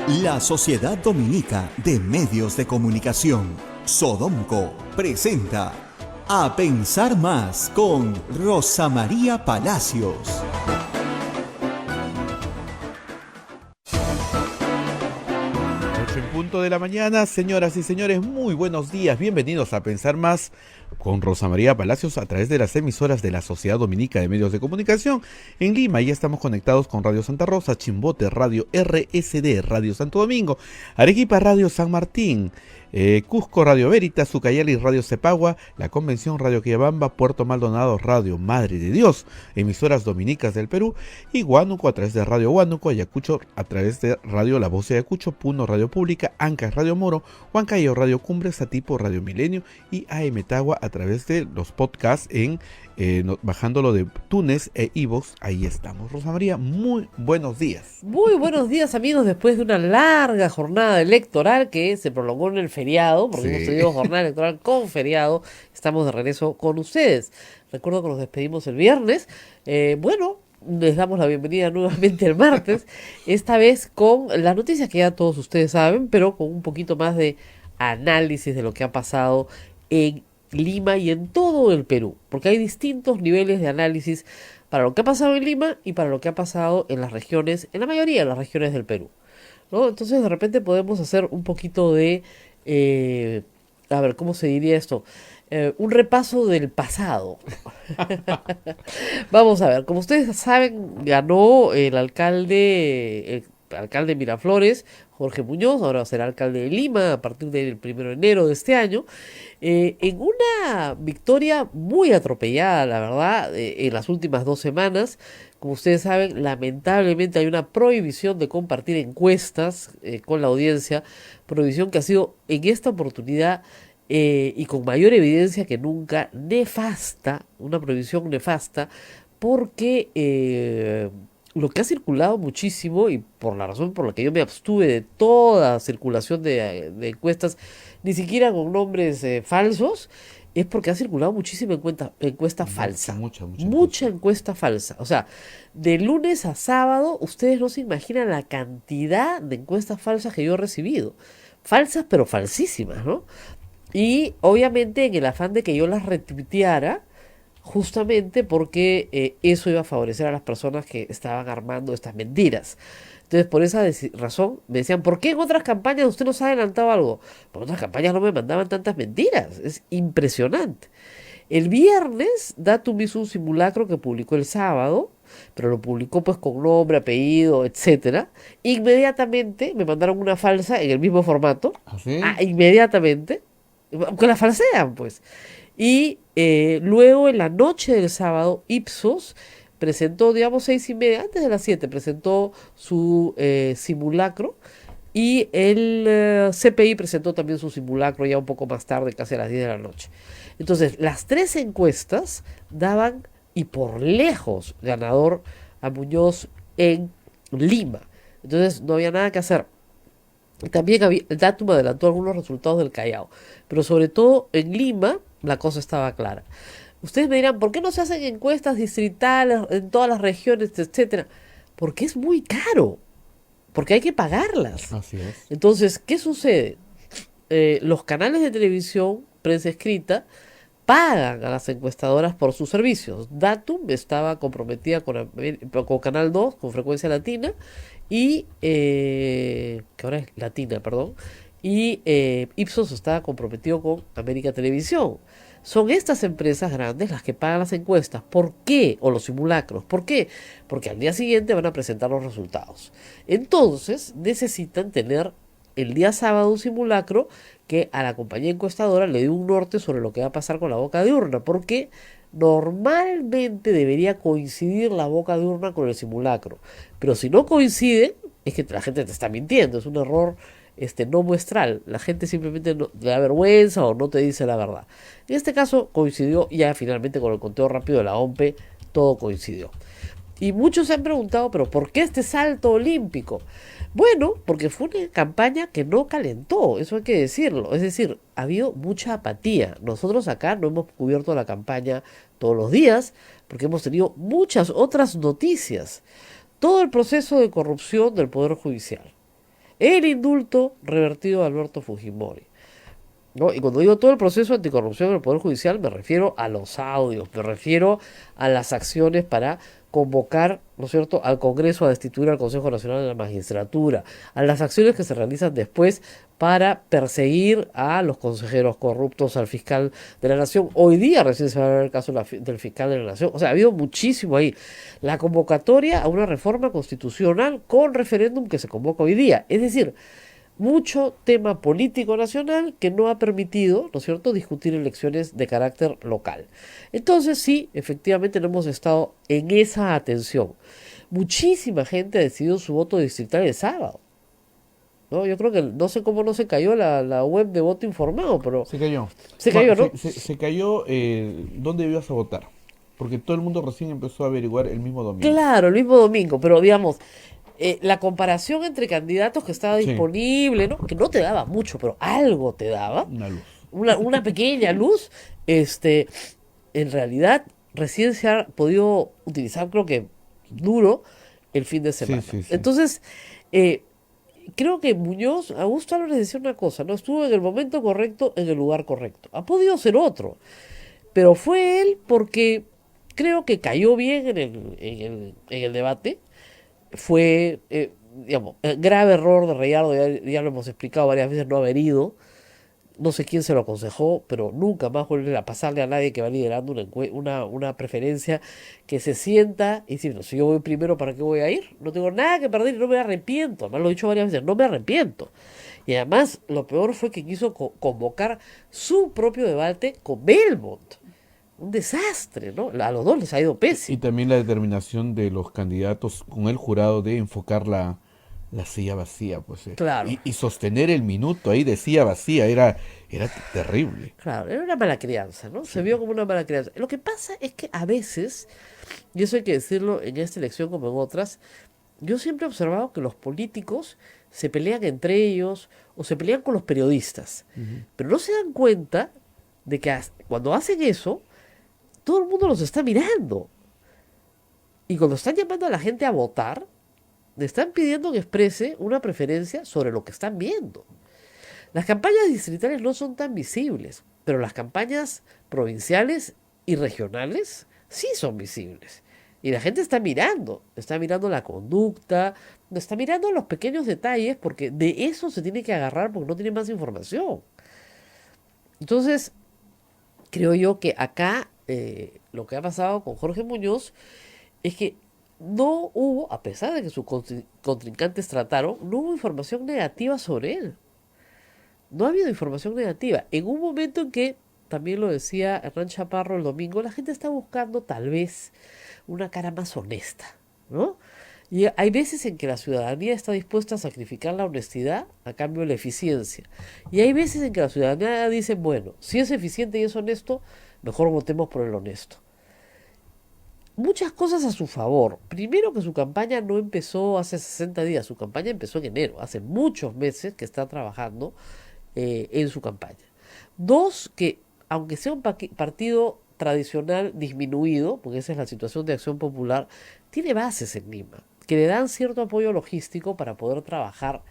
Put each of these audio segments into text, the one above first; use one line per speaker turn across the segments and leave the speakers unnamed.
La Sociedad Dominica de Medios de Comunicación, Sodomco, presenta A Pensar Más con Rosa María Palacios.
8 de la mañana, señoras y señores, muy buenos días, bienvenidos a Pensar Más con Rosa María Palacios a través de las emisoras de la Sociedad Dominica de Medios de Comunicación. En Lima ya estamos conectados con Radio Santa Rosa, Chimbote, Radio RSD, Radio Santo Domingo, Arequipa, Radio San Martín, Cusco, Radio Veritas, Ucayali, Radio Cepagua, La Convención, Radio Quillabamba, Puerto Maldonado, Radio Madre de Dios, emisoras dominicas del Perú, y Huánuco a través de Radio Huánuco, Ayacucho a través de Radio La Voz de Ayacucho, Puno, Radio Pública, Ancash, Radio Moro, Huancayo, Radio Cumbre, Satipo, Radio Milenio y AM Tagua a través de los podcasts bajándolo de Tunes e iVoox. Ahí estamos. Rosa María, muy buenos días.
Muy buenos días, amigos, después de una larga jornada electoral que se prolongó en el feriado, porque hemos tenido jornada electoral con feriado, estamos de regreso con ustedes. Recuerdo que nos despedimos el viernes, les damos la bienvenida nuevamente el martes, esta vez con las noticias que ya todos ustedes saben, pero con un poquito más de análisis de lo que ha pasado en Lima y en todo el Perú, porque hay distintos niveles de análisis para lo que ha pasado en Lima y para lo que ha pasado en las regiones, en la mayoría de las regiones del Perú, ¿no? Entonces de repente podemos hacer un poquito de, ¿cómo se diría esto? Un repaso del pasado. Vamos a ver, como ustedes saben, ganó el alcalde Miraflores, Jorge Muñoz, ahora será alcalde de Lima a partir del 1 de enero de este año, en una victoria muy atropellada, la verdad, en las últimas 2 semanas. Como ustedes saben, lamentablemente hay una prohibición de compartir encuestas con la audiencia, prohibición que ha sido en esta oportunidad y con mayor evidencia que nunca nefasta, una prohibición nefasta, porque lo que ha circulado muchísimo, y por la razón por la que yo me abstuve de toda circulación de encuestas, ni siquiera con nombres falsos, es porque ha circulado muchísima encuesta falsa. Mucha encuesta falsa. O sea, de lunes a sábado, ustedes no se imaginan la cantidad de encuestas falsas que yo he recibido. Falsas, pero falsísimas, ¿no? Y obviamente en el afán de que yo las retuiteara, justamente porque eso iba a favorecer a las personas que estaban armando estas mentiras. Entonces, por esa razón, me decían, ¿por qué en otras campañas usted nos ha adelantado algo? Por otras campañas no me mandaban tantas mentiras. Es impresionante. El viernes, Datum hizo un simulacro que publicó el sábado, pero lo publicó pues con nombre, apellido, etcétera. Inmediatamente me mandaron una falsa en el mismo formato.
¿Ah, sí?
Inmediatamente. Aunque la falsean, pues. Y luego en la noche del sábado, Ipsos presentó, digamos, 6:30, antes de las 7, presentó su simulacro, y el CPI presentó también su simulacro ya un poco más tarde, casi a las 10 de la noche. Entonces, las 3 encuestas daban, y por lejos, ganador a Muñoz en Lima. Entonces, no había nada que hacer. También el Datum adelantó algunos resultados del Callao, pero sobre todo en Lima la cosa estaba clara. Ustedes me dirán, ¿por qué no se hacen encuestas distritales en todas las regiones, etcétera? Porque es muy caro, porque hay que pagarlas.
Así es.
Entonces, ¿qué sucede? Los canales de televisión, prensa escrita, pagan a las encuestadoras por sus servicios. Datum estaba comprometida con Canal 2, con Frecuencia Latina, y que ahora es Latina, perdón, y Ipsos estaba comprometido con América Televisión. Son estas empresas grandes las que pagan las encuestas. ¿Por qué? O los simulacros. ¿Por qué? Porque al día siguiente van a presentar los resultados. Entonces necesitan tener el día sábado un simulacro que a la compañía encuestadora le dé un norte sobre lo que va a pasar con la boca de urna, porque normalmente debería coincidir la boca de urna con el simulacro, pero si no coincide, es que la gente te está mintiendo, es un error no muestral, la gente simplemente le da vergüenza o no te dice la verdad. En este caso coincidió ya finalmente con el conteo rápido de la OMPE, todo coincidió. Y muchos se han preguntado, ¿pero por qué este salto olímpico? Bueno, porque fue una campaña que no calentó, eso hay que decirlo. Es decir, ha habido mucha apatía. Nosotros acá no hemos cubierto la campaña todos los días, porque hemos tenido muchas otras noticias. Todo el proceso de corrupción del Poder Judicial. el indulto revertido de Alberto Fujimori. ¿No? Y cuando digo todo el proceso anticorrupción en el Poder Judicial, me refiero a los audios, me refiero a las acciones para convocar, ¿no es cierto?, al Congreso a destituir al Consejo Nacional de la Magistratura, a las acciones que se realizan después para perseguir a los consejeros corruptos, al fiscal de la Nación. Hoy día recién se va a ver el caso del fiscal de la Nación. O sea, ha habido muchísimo ahí. La convocatoria a una reforma constitucional con referéndum que se convoca hoy día. Es decir, mucho tema político nacional que no ha permitido, ¿no es cierto?, discutir elecciones de carácter local. Entonces sí, efectivamente no hemos estado en esa atención. Muchísima gente ha decidido su voto distrital el sábado, ¿no? Yo creo que no sé cómo no se cayó la web de voto informado, pero
Se cayó.
se cayó, ¿no?
Se cayó dónde ibas a votar. Porque todo el mundo recién empezó a averiguar el mismo domingo.
Claro, el mismo domingo, pero digamos, la comparación entre candidatos que estaba
Sí,
disponible, ¿no? Que no te daba mucho, pero algo te daba,
una luz.
una pequeña luz, en realidad recién se ha podido utilizar, creo que duro, el fin de
Sí,
semana.
sí, sí.
Entonces, eh, creo que Muñoz, Augusto Álvarez decía una cosa, ¿no? Estuvo en el momento correcto, en el lugar correcto. Ha podido ser otro, pero fue él porque creo que cayó bien en el debate. Fue, digamos, el grave error de Reyardo, ya lo hemos explicado varias veces, no haber ido. No sé quién se lo aconsejó, pero nunca más vuelve a pasarle a nadie que va liderando una preferencia que se sienta y dice, no, si yo voy primero, ¿para qué voy a ir? No tengo nada que perder y no me arrepiento. Además lo he dicho varias veces, no me arrepiento. Y además lo peor fue que quiso convocar su propio debate con Belmont. Un desastre, ¿no? A los dos les ha ido
Y
pésimo.
también la determinación de los candidatos con el jurado de enfocar la silla vacía, pues.
Claro.
Y sostener el minuto ahí de silla vacía era terrible.
Claro, era una mala crianza, ¿no? Se
Sí.
vio como una mala crianza. Lo que pasa es que a veces, y eso hay que decirlo en esta elección como en otras, yo siempre he observado que los políticos se pelean entre ellos o se pelean con los periodistas,
Ujú.
pero no se dan cuenta de que cuando hacen eso, todo el mundo los está mirando. Y cuando están llamando a la gente a votar, le están pidiendo que exprese una preferencia sobre lo que están viendo. Las campañas distritales no son tan visibles, pero las campañas provinciales y regionales sí son visibles. Y la gente está mirando la conducta, está mirando los pequeños detalles, porque de eso se tiene que agarrar porque no tiene más información. Entonces, creo yo que acá lo que ha pasado con Jorge Muñoz es que no hubo, a pesar de que sus contrincantes trataron, no hubo información negativa sobre él. No ha habido información negativa. En un momento en que, también lo decía Hernán Chaparro el domingo, la gente está buscando tal vez una cara más honesta, ¿no? Y hay veces en que la ciudadanía está dispuesta a sacrificar la honestidad a cambio de la eficiencia. Y hay veces en que la ciudadanía dice, bueno, si es eficiente y es honesto, mejor votemos por el honesto. Muchas cosas a su favor. Primero que su campaña no empezó hace 60 días, su campaña empezó en enero, hace muchos meses que está trabajando en su campaña. Dos, que aunque sea un partido tradicional disminuido, porque esa es la situación de Acción Popular, tiene bases en Lima, que le dan cierto apoyo logístico para poder trabajar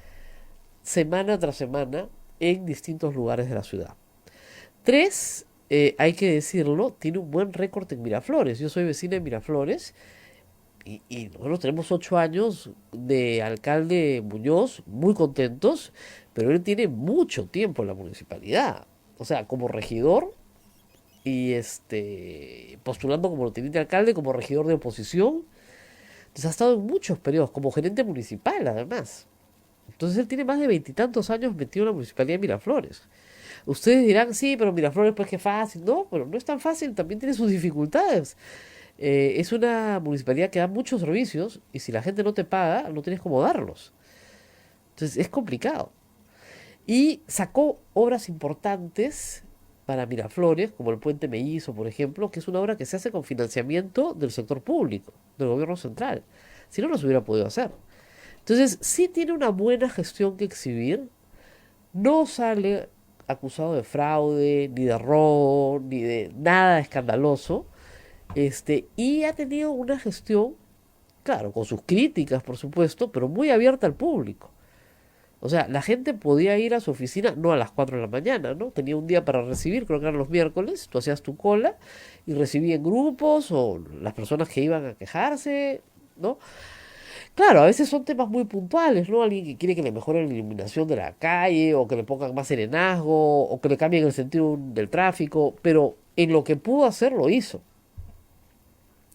semana tras semana en distintos lugares de la ciudad. Tres, hay que decirlo, tiene un buen récord en Miraflores. Yo soy vecina de Miraflores y nosotros tenemos 8 años de alcalde Muñoz, muy contentos, pero él tiene mucho tiempo en la municipalidad. O sea, como regidor y postulando como teniente alcalde, como regidor de oposición. Entonces ha estado en muchos periodos, como gerente municipal además. Entonces él tiene más de veintitantos años metido en la municipalidad de Miraflores. Ustedes dirán, sí, pero Miraflores pues qué fácil. No, pero no es tan fácil, también tiene sus dificultades. Es una municipalidad que da muchos servicios y si la gente no te paga, no tienes cómo darlos. Entonces es complicado. Y sacó obras importantes para Miraflores, como el Puente Mellizo, por ejemplo, que es una obra que se hace con financiamiento del sector público, del gobierno central. Si no, no se hubiera podido hacer. Entonces, sí tiene una buena gestión que exhibir. No sale acusado de fraude, ni de robo, ni de nada escandaloso. Y ha tenido una gestión, claro, con sus críticas, por supuesto, pero muy abierta al público. O sea, la gente podía ir a su oficina, no a las 4 de la mañana, ¿no? Tenía un día para recibir, creo que eran los miércoles, tú hacías tu cola y recibía en grupos o las personas que iban a quejarse, ¿no? Claro, a veces son temas muy puntuales, ¿no? Alguien que quiere que le mejoren la iluminación de la calle, o que le pongan más serenazgo, o que le cambien el sentido del tráfico, pero en lo que pudo hacer lo hizo.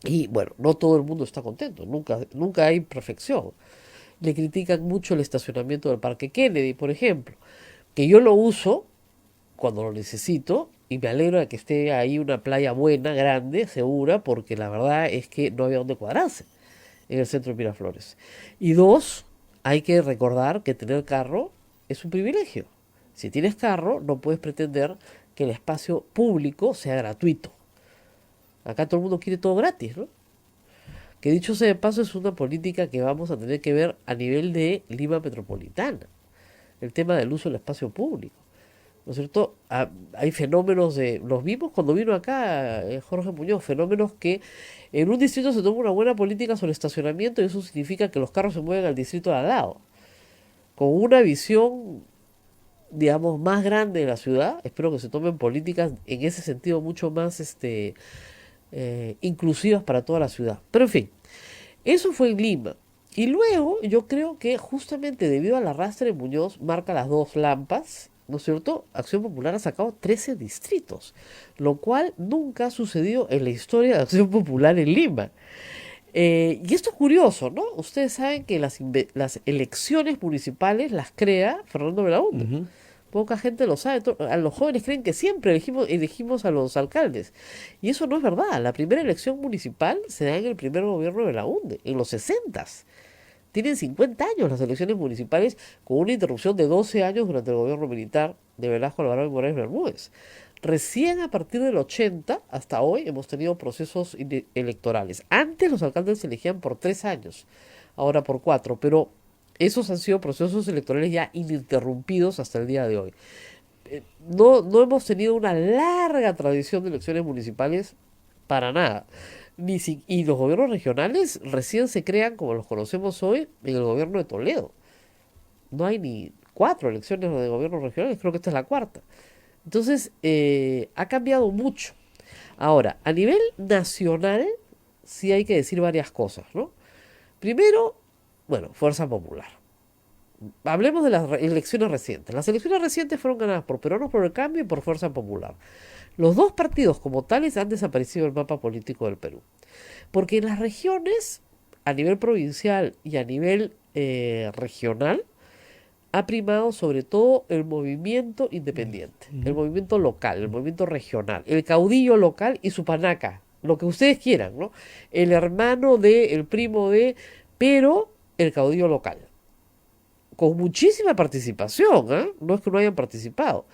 Y bueno, no todo el mundo está contento, nunca hay perfección. Le critican mucho el estacionamiento del Parque Kennedy, por ejemplo, que yo lo uso cuando lo necesito y me alegro de que esté ahí una playa buena, grande, segura, porque la verdad es que no había dónde cuadrarse en el centro de Miraflores. Y dos, hay que recordar que tener carro es un privilegio. Si tienes carro, no puedes pretender que el espacio público sea gratuito. Acá todo el mundo quiere todo gratis, ¿no? Que dicho sea de paso, es una política que vamos a tener que ver a nivel de Lima metropolitana. El tema del uso del espacio público. ¿No es cierto? Hay fenómenos los vimos cuando vino acá Jorge Muñoz, fenómenos que en un distrito se toma una buena política sobre estacionamiento y eso significa que los carros se mueven al distrito de al lado. Con una visión, digamos, más grande de la ciudad, espero que se tomen políticas en ese sentido mucho más inclusivas para toda la ciudad. Pero en fin, eso fue en Lima. Y luego yo creo que justamente debido al arrastre de Muñoz, marca las dos lampas, ¿no es cierto? Acción Popular ha sacado 13 distritos, lo cual nunca ha sucedido en la historia de Acción Popular en Lima. Y esto es curioso, ¿no? Ustedes saben que las elecciones municipales las crea Fernando Belaúnde.
Ujú.
Poca gente lo sabe. A los jóvenes creen que siempre elegimos a los alcaldes. Y eso no es verdad. La primera elección municipal se da en el primer gobierno de Belaúnde, en los 60. Tienen 50 años las elecciones municipales con una interrupción de 12 años durante el gobierno militar de Velasco Alvarado y Morales Bermúdez. Recién a partir del 80 hasta hoy hemos tenido procesos electorales. Antes los alcaldes se elegían por 3 años, ahora por 4, pero esos han sido procesos electorales ya ininterrumpidos hasta el día de hoy. No hemos tenido una larga tradición de elecciones municipales para nada. Y los gobiernos regionales recién se crean como los conocemos hoy en el gobierno de Toledo. No hay ni 4 elecciones de gobiernos regionales, creo que esta es la cuarta. Entonces, ha cambiado mucho. Ahora, a nivel nacional, sí hay que decir varias cosas, ¿no? Primero, bueno, Fuerza Popular. Hablemos de las elecciones recientes. Las elecciones recientes fueron ganadas por Peruanos por el Cambio y por Fuerza Popular. Los dos partidos como tales han desaparecido del mapa político del Perú. Porque en las regiones, a nivel provincial y a nivel regional, ha primado sobre todo el movimiento independiente, el movimiento local, el movimiento regional, el caudillo local y su panaca, lo que ustedes quieran, ¿no? El hermano de, el primo de, pero el caudillo local. Con muchísima participación, ¿eh? No es que no hayan participado.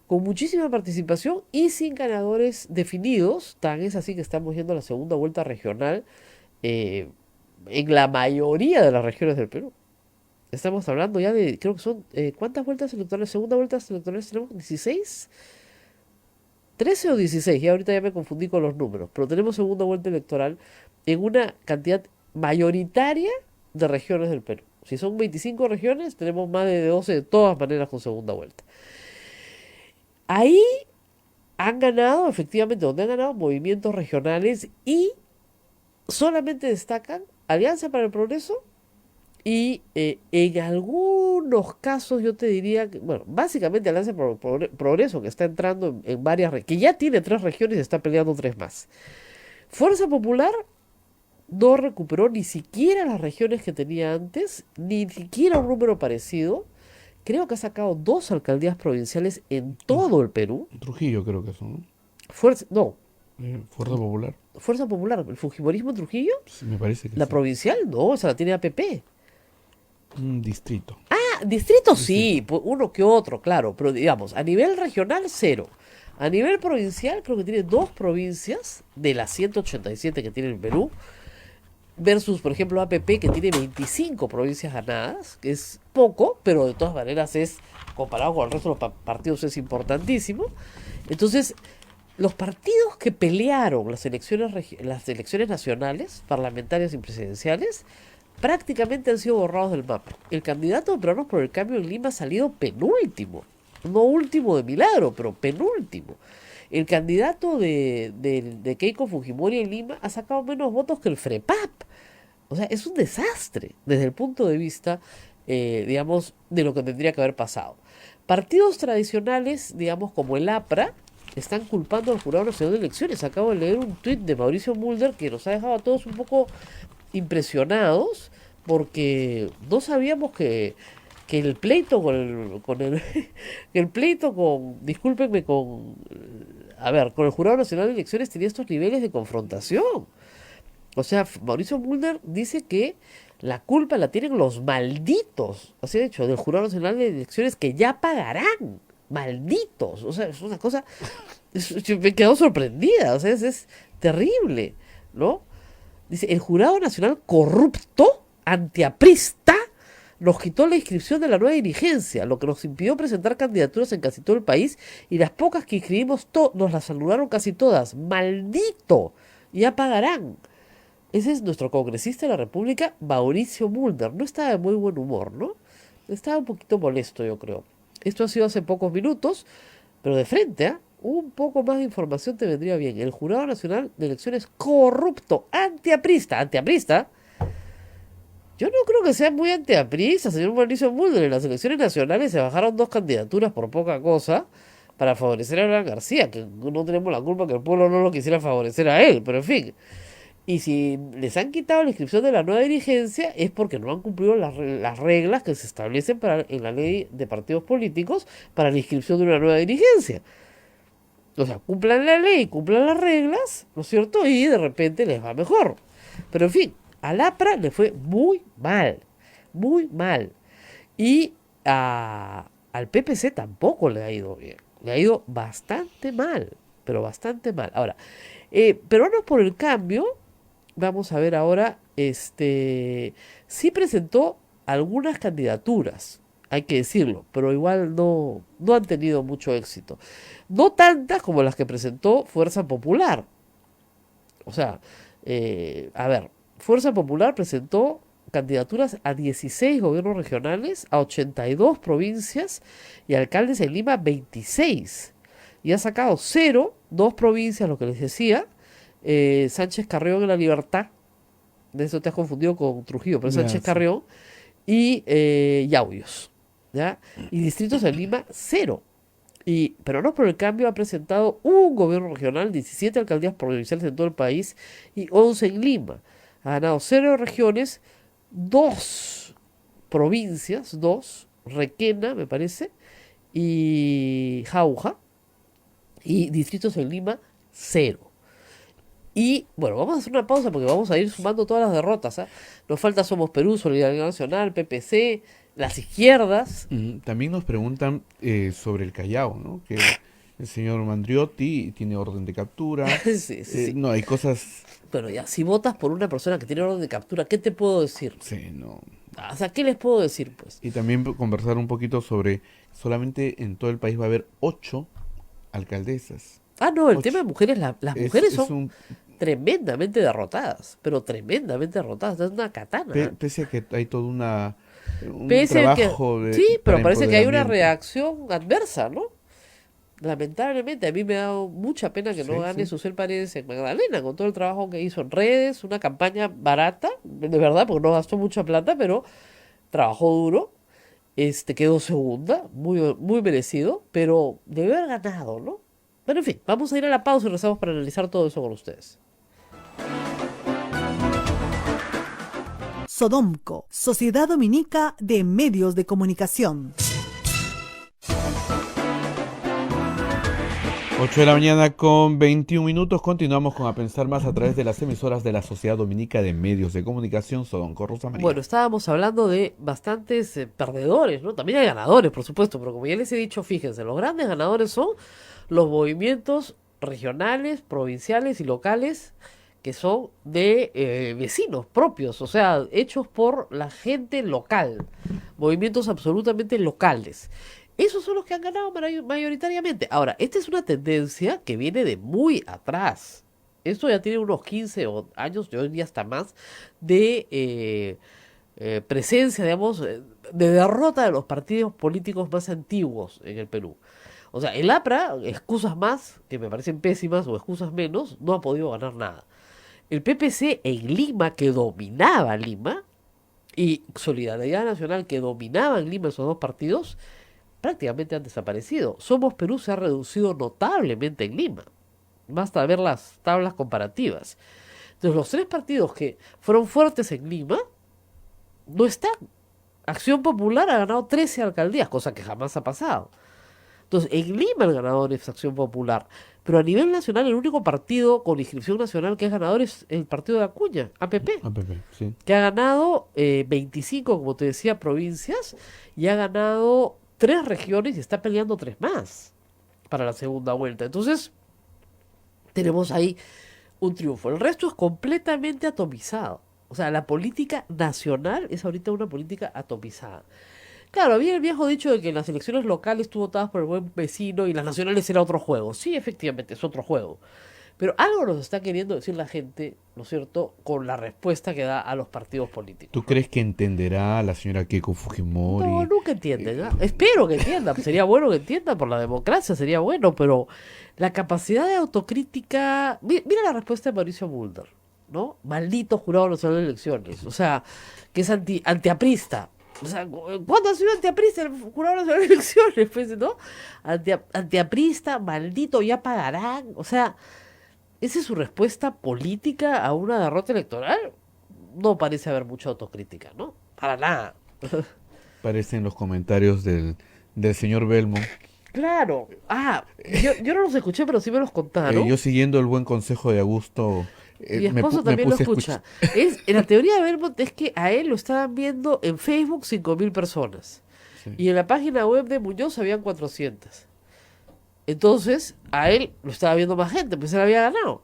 Con muchísima participación y sin ganadores definidos, tan es así que estamos yendo a la segunda vuelta regional en la mayoría de las regiones del Perú. Estamos hablando ya de, creo que son, ¿cuántas vueltas electorales? ¿Segunda vueltas electorales tenemos? ¿16? ¿13 o 16? Ya ahorita ya me confundí con los números, pero tenemos segunda vuelta electoral en una cantidad mayoritaria de regiones del Perú. Si son 25 regiones, tenemos más de 12 de todas maneras con segunda vuelta. Ahí han ganado, efectivamente, donde han ganado movimientos regionales y solamente destacan Alianza para el Progreso y en algunos casos yo te diría que, bueno, básicamente Alianza para el Progreso que está entrando en varias, que ya tiene 3 regiones y está peleando 3 más. Fuerza Popular no recuperó ni siquiera las regiones que tenía antes, ni siquiera un número parecido. Creo que ha sacado 2 alcaldías provinciales en todo el Perú.
Trujillo creo que son, ¿no? Fuerza Popular.
Fuerza Popular, el Fujimorismo en Trujillo,
Sí, me parece que
la
sí.
provincial, no, esa la tiene APP.
Un distrito.
Ah, distrito sí, uno que otro, claro, pero digamos, a nivel regional, 0. A nivel provincial, creo que tiene 2 provincias de las 187 que tiene el Perú, versus, por ejemplo, APP, que tiene 25 provincias ganadas, que es poco, pero de todas maneras es, comparado con el resto de los partidos, es importantísimo. Entonces, los partidos que pelearon las elecciones nacionales, parlamentarias y presidenciales, prácticamente han sido borrados del mapa. El candidato de Peruanos por el Cambio en Lima ha salido penúltimo. No último de milagro, pero penúltimo. El candidato de Keiko Fujimori en Lima ha sacado menos votos que el FREPAP. O sea, es un desastre desde el punto de vista, digamos, de lo que tendría que haber pasado. Partidos tradicionales, digamos, como el APRA, están culpando al Jurado Nacional de Elecciones. Acabo de leer un tuit de Mauricio Mulder que nos ha dejado a todos un poco impresionados porque no sabíamos que el pleito que el pleito con, discúlpenme, a ver, con el Jurado Nacional de Elecciones tenía estos niveles de confrontación. O sea, Mauricio Mulder dice que la culpa la tienen los malditos, así de hecho, del Jurado Nacional de Elecciones que ya pagarán. Malditos. O sea, es una cosa. Yo me he quedado sorprendida. O sea, es terrible, ¿no? Dice: el Jurado Nacional corrupto, antiaprista, nos quitó la inscripción de la nueva dirigencia, lo que nos impidió presentar candidaturas en casi todo el país y las pocas que inscribimos nos las anularon casi todas. ¡Maldito! Ya pagarán. Ese es nuestro congresista de la República, Mauricio Mulder. No estaba de muy buen humor, ¿no? Estaba un poquito molesto, yo creo. Esto ha sido hace pocos minutos, pero de frente, ¿eh? Un poco más de información te vendría bien. El Jurado Nacional de Elecciones corrupto, antiaprista. ¿Antiaprista? Yo no creo que sea muy antiaprista, señor Mauricio Mulder. En las elecciones nacionales se bajaron 2 candidaturas por poca cosa para favorecer a Alan García, que no tenemos la culpa que el pueblo no lo quisiera favorecer a él, pero en fin. Y si les han quitado la inscripción de la nueva dirigencia es porque no han cumplido las reglas que se establecen en la ley de partidos políticos para la inscripción de una nueva dirigencia. O sea, cumplan la ley, cumplan las reglas, ¿no es cierto? Y de repente les va mejor. Pero en fin, al APRA le fue muy mal, muy mal. Y al PPC tampoco le ha ido bien. Le ha ido bastante mal, pero bastante mal. Ahora, Peruanos por el Cambio, vamos a ver ahora, sí presentó algunas candidaturas, hay que decirlo, pero igual no han tenido mucho éxito. No tantas como las que presentó Fuerza Popular. O sea, a ver, Fuerza Popular presentó candidaturas a 16 gobiernos regionales, a 82 provincias y alcaldes en Lima 26. Y ha sacado 2 provincias, lo que les decía, Sánchez Carrión en La Libertad, de eso te has confundido con Trujillo, pero
Ya,
Sánchez
sí.
Carrión y Yauyos, ¿ya? Y distritos en Lima 0. Y Peruanos por el Cambio ha presentado un gobierno regional, 17 alcaldías provinciales en todo el país y 11 en Lima. Ha ganado 0 regiones, 2 provincias, 2, Requena, me parece, y Jauja, y distritos en Lima 0. Y bueno, vamos a hacer una pausa porque vamos a ir sumando todas las derrotas, ¿ah? Nos falta Somos Perú, Solidaridad Nacional, PPC, las izquierdas.
También nos preguntan sobre el Callao, ¿no? Que el señor Mandriotti tiene orden de captura.
Sí, sí, sí.
No, hay cosas...
Bueno, ya, si votas por una persona que tiene orden de captura, ¿qué te puedo decir?
Sí, no.
O sea, ¿qué les puedo decir, pues?
Y también conversar un poquito sobre... Solamente en todo el país va a haber 8 alcaldesas.
Ah, no, el
8.
tema de mujeres, las
Es,
mujeres
es
son
un...
tremendamente derrotadas, pero tremendamente derrotadas, es una katana.
Pese a que hay todo un
Pese a que,
trabajo
sí, pero
para
parece que hay una
empoderamiento.
reacción adversa, ¿no? Lamentablemente, a mí me ha dado mucha pena que no
Sí,
gane
sí.
Susel Paredes en Magdalena, con todo el trabajo que hizo en redes, una campaña barata, de verdad, porque no gastó mucha plata, pero trabajó duro, quedó segunda, muy, muy merecido, pero debe haber ganado, ¿no? Pero en fin, vamos a ir a la pausa y regresamos para analizar todo eso con ustedes.
Sodomco, Sociedad Dominica de Medios de Comunicación.
8 de la mañana con 21 minutos. Continuamos con A Pensar Más a través de las emisoras de la Sociedad Dominica de Medios de Comunicación. Sodonco, Rosa María.
Bueno, estábamos hablando de bastantes perdedores, ¿no? También hay ganadores, por supuesto, pero como ya les he dicho, fíjense, los grandes ganadores son los movimientos regionales, provinciales y locales que son de vecinos propios, o sea, hechos por la gente local, movimientos absolutamente locales. Esos son los que han ganado mayoritariamente. Ahora, esta es una tendencia que viene de muy atrás. Esto ya tiene unos 15 años, yo diría hasta más, presencia, digamos, de derrota de los partidos políticos más antiguos en el Perú. O sea, el APRA, excusas más, que me parecen pésimas, o excusas menos, no ha podido ganar nada. El PPC en Lima, que dominaba Lima, y Solidaridad Nacional, que dominaba en Lima esos dos partidos, prácticamente han desaparecido. Somos Perú se ha reducido notablemente en Lima. Basta ver las tablas comparativas. Entonces, los tres partidos que fueron fuertes en Lima no están. Acción Popular ha ganado 13 alcaldías, cosa que jamás ha pasado. Entonces, en Lima el ganador es Acción Popular. Pero a nivel nacional, el único partido con inscripción nacional que es ganador es el partido de Acuña, APP,
APP, sí.
que ha ganado 25, como te decía, provincias, y ha ganado 3 regiones y está peleando 3 más para la segunda vuelta. Entonces, tenemos ahí un triunfo. El resto es completamente atomizado. O sea, la política nacional es ahorita una política atomizada. Claro, había el viejo dicho de que las elecciones locales tú votabas por el buen vecino y las nacionales era otro juego. Sí, efectivamente, es otro juego. Pero algo nos está queriendo decir la gente, ¿no es cierto?, con la respuesta que da a los partidos políticos.
¿Tú crees que entenderá la señora Keiko
No,
Fujimori?
nunca entienden, ¿no? Espero que entiendan. Sería bueno que entiendan por la democracia, sería bueno, pero la capacidad de autocrítica... Mira la respuesta de Mauricio Mulder, ¿no? Maldito Jurado Nacional de Elecciones. O sea, que es antiaprista. O sea, ¿cuándo ha sido antiaprista el Jurado Nacional de Elecciones? Pues, ¿no? Antiaprista, maldito, ya pagarán. O sea, ¿esa es su respuesta política a una derrota electoral? No parece haber mucha autocrítica, ¿no? Para nada.
Parecen los comentarios del señor Belmo.
Claro. Ah, yo no los escuché, pero sí me los contaron.
Yo siguiendo el buen consejo de Augusto,
Mi esposo también lo
puse a
escucha. En la teoría de Belmont es que a él lo estaban viendo en Facebook 5.000 personas.
Sí.
Y en la página web de Muñoz habían 400. Entonces, a él lo estaba viendo más gente, pues él había ganado.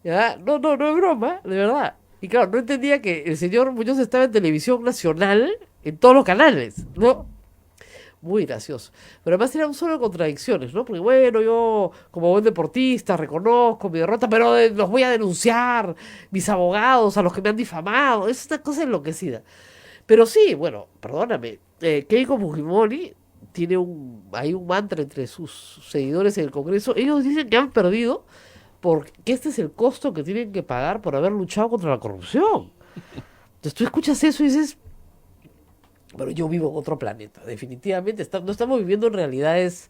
¿Ya? No es broma, de verdad. Y claro, no entendía que el señor Muñoz estaba en televisión nacional, en todos los canales, ¿no? Muy gracioso. Pero además era un solo de contradicciones, ¿no? Porque bueno, yo como buen deportista reconozco mi derrota, pero los voy a denunciar, mis abogados, a los que me han difamado. Es una cosa enloquecida. Pero sí, bueno, perdóname, Keiko Fujimori tiene hay un mantra entre sus seguidores en el Congreso. Ellos dicen que han perdido porque este es el costo que tienen que pagar por haber luchado contra la corrupción. Entonces tú escuchas eso y dices, pero yo vivo en otro planeta, definitivamente. No estamos viviendo en realidades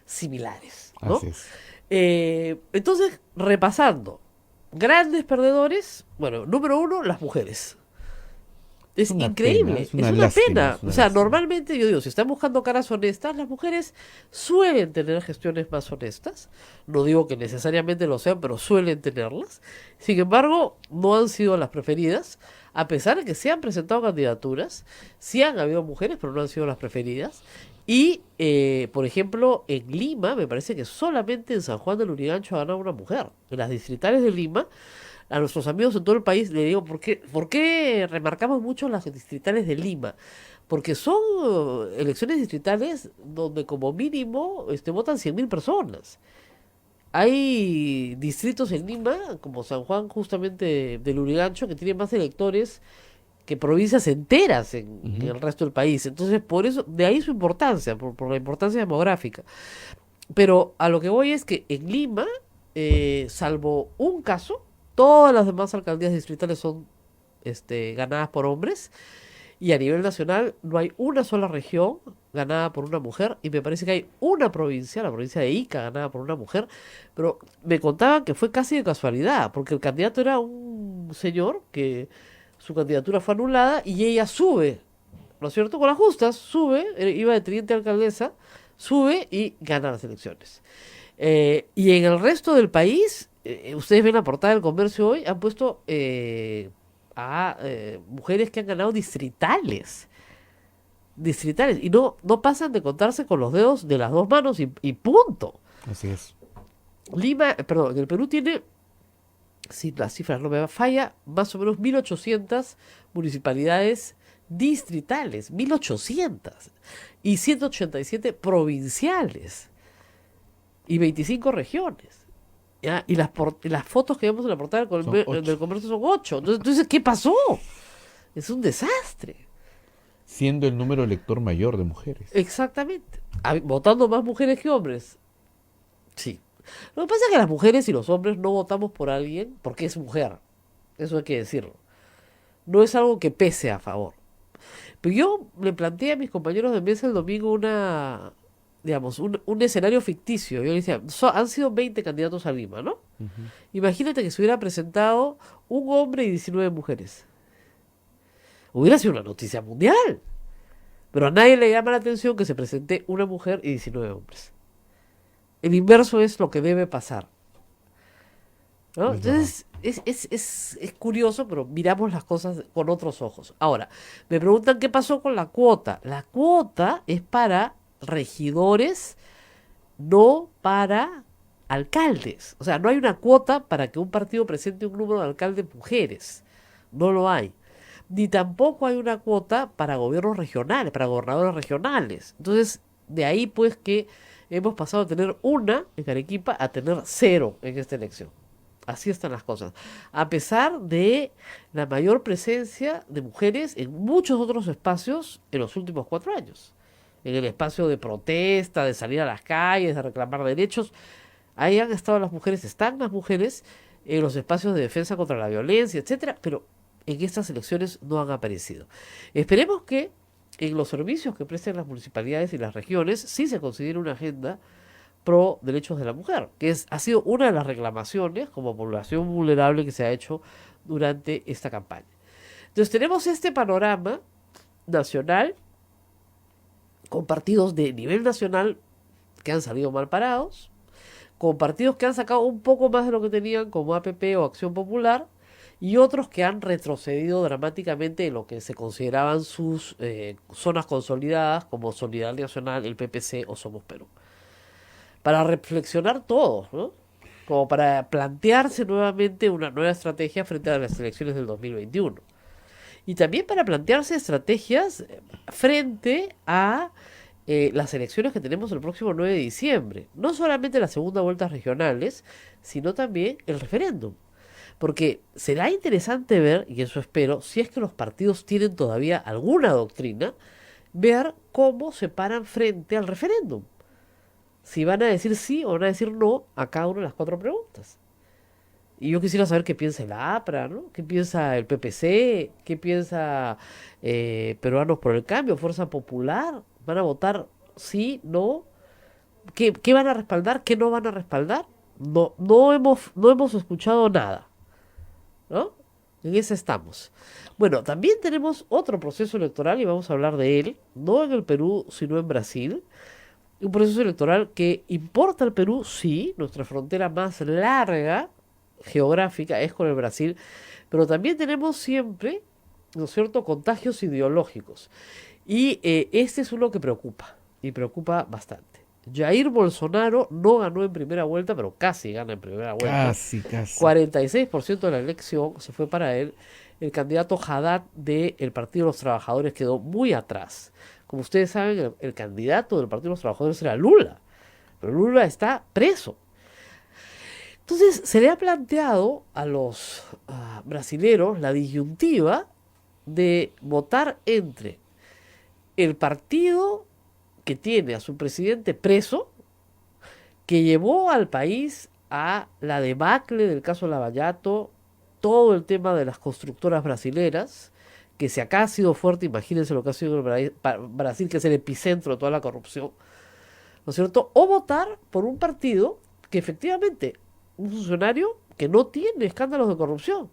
similares, ¿no?
Así es.
Entonces, repasando, grandes perdedores, bueno, número 1, las mujeres. Es
Una
increíble,
pena,
es
es una
una
lástima,
pena.
es una
O sea,
lástima.
normalmente yo digo, si están buscando caras honestas, las mujeres suelen tener gestiones más honestas. No digo que necesariamente lo sean, pero suelen tenerlas. Sin embargo, no han sido las preferidas, a pesar de que se han presentado candidaturas. Sí han habido mujeres, pero no han sido las preferidas. Y, por ejemplo, en Lima, me parece que solamente en San Juan del Lurigancho ha ganado una mujer. En las distritales de Lima, a nuestros amigos en todo el país le digo, ¿por qué remarcamos mucho las distritales de Lima? Porque son elecciones distritales donde como mínimo votan 100.000 personas. Hay distritos en Lima, como San Juan justamente del Lurigancho, que tienen más electores que provincias enteras en el resto del país. Entonces, por eso, de ahí su importancia, por la importancia demográfica. Pero a lo que voy es que en Lima, salvo un caso, todas las demás alcaldías distritales son ganadas por hombres. Y a nivel nacional no hay una sola región ganada por una mujer. Y me parece que hay una provincia, la provincia de Ica, ganada por una mujer. Pero me contaban que fue casi de casualidad, porque el candidato era un señor que su candidatura fue anulada y ella sube, ¿no es cierto? Con las justas, sube, iba de teniente a alcaldesa, sube y gana las elecciones. Y en el resto del país, ustedes ven la portada del Comercio hoy, han puesto a mujeres que han ganado distritales. Distritales. Y no pasan de contarse con los dedos de las dos manos y punto.
Así es.
Lima, perdón, el Perú tiene, si las cifras no me falla, más o menos 1.800 municipalidades distritales, 1.800, y 187 provinciales, y 25 regiones. ¿Ya? Y las fotos que vemos en la portada
Son 8.
del Comercio son 8. Entonces tú dices, ¿qué pasó? Es un desastre.
Siendo el número elector mayor de mujeres.
Exactamente. Votando más mujeres que hombres. Sí. Lo que pasa es que las mujeres y los hombres no votamos por alguien porque es mujer. Eso hay que decirlo. No es algo que pese a favor. Pero yo le planteé a mis compañeros de mesa el domingo digamos, un escenario ficticio. Yo le decía, han sido 20 candidatos a Lima, ¿no?
Ujú.
Imagínate que se hubiera presentado un hombre y 19 mujeres. Hubiera sido una noticia mundial. Pero a nadie le llama la atención que se presente una mujer y 19 hombres. El inverso es lo que debe pasar, ¿no?
Es verdad.
Entonces, es curioso, pero miramos las cosas con otros ojos. Ahora, me preguntan qué pasó con la cuota. La cuota es para regidores, no para alcaldes. O sea, no hay una cuota para que un partido presente un número de alcaldes mujeres. No lo hay. Ni tampoco hay una cuota para gobiernos regionales, para gobernadores regionales. Entonces, de ahí pues que hemos pasado a tener una en Arequipa a tener 0 en esta elección. Así están las cosas. A pesar de la mayor presencia de mujeres en muchos otros espacios en los últimos 4 años. En el espacio de protesta, de salir a las calles, de reclamar derechos. Ahí han estado las mujeres, están las mujeres en los espacios de defensa contra la violencia, etcétera, pero en estas elecciones no han aparecido. Esperemos que en los servicios que presten las municipalidades y las regiones sí se considere una agenda pro derechos de la mujer, que ha sido una de las reclamaciones como población vulnerable que se ha hecho durante esta campaña. Entonces tenemos este panorama nacional con partidos de nivel nacional que han salido mal parados, con partidos que han sacado un poco más de lo que tenían como APP o Acción Popular, y otros que han retrocedido dramáticamente en lo que se consideraban sus zonas consolidadas como Solidaridad Nacional, el PPC o Somos Perú. Para reflexionar todos, ¿no? Como para plantearse nuevamente una nueva estrategia frente a las elecciones del 2021. Y también para plantearse estrategias frente a las elecciones que tenemos el próximo 9 de diciembre. No solamente las segunda vueltas regionales, sino también el referéndum. Porque será interesante ver, y eso espero, si es que los partidos tienen todavía alguna doctrina, ver cómo se paran frente al referéndum. Si van a decir sí o van a decir no a cada una de las 4 preguntas. Y yo quisiera saber qué piensa la APRA, ¿no? ¿Qué piensa el PPC? ¿Qué piensa Peruanos por el Cambio? ¿Fuerza Popular? ¿Van a votar sí, no? ¿Qué van a respaldar? ¿Qué no van a respaldar? No hemos escuchado nada, ¿no? En ese estamos. Bueno, también tenemos otro proceso electoral y vamos a hablar de él, no en el Perú, sino en Brasil. Un proceso electoral que importa al Perú, sí, nuestra frontera más larga geográfica es con el Brasil, pero también tenemos siempre, ¿no es cierto?, contagios ideológicos. Y este es uno que preocupa, y preocupa bastante. Jair Bolsonaro no ganó en primera vuelta, pero casi gana en primera vuelta.
Casi, casi.
46% de la elección se fue para él. El candidato Haddad del Partido de los Trabajadores quedó muy atrás. Como ustedes saben, el candidato del Partido de los Trabajadores era Lula, pero Lula está preso. Entonces se le ha planteado a los brasileros la disyuntiva de votar entre el partido que tiene a su presidente preso, que llevó al país a la debacle del caso Lavallato, todo el tema de las constructoras brasileras, que si acá ha sido fuerte, imagínense lo que ha sido en Brasil, que es el epicentro de toda la corrupción, ¿no es cierto? O votar por un partido que efectivamente, un funcionario que no tiene escándalos de corrupción,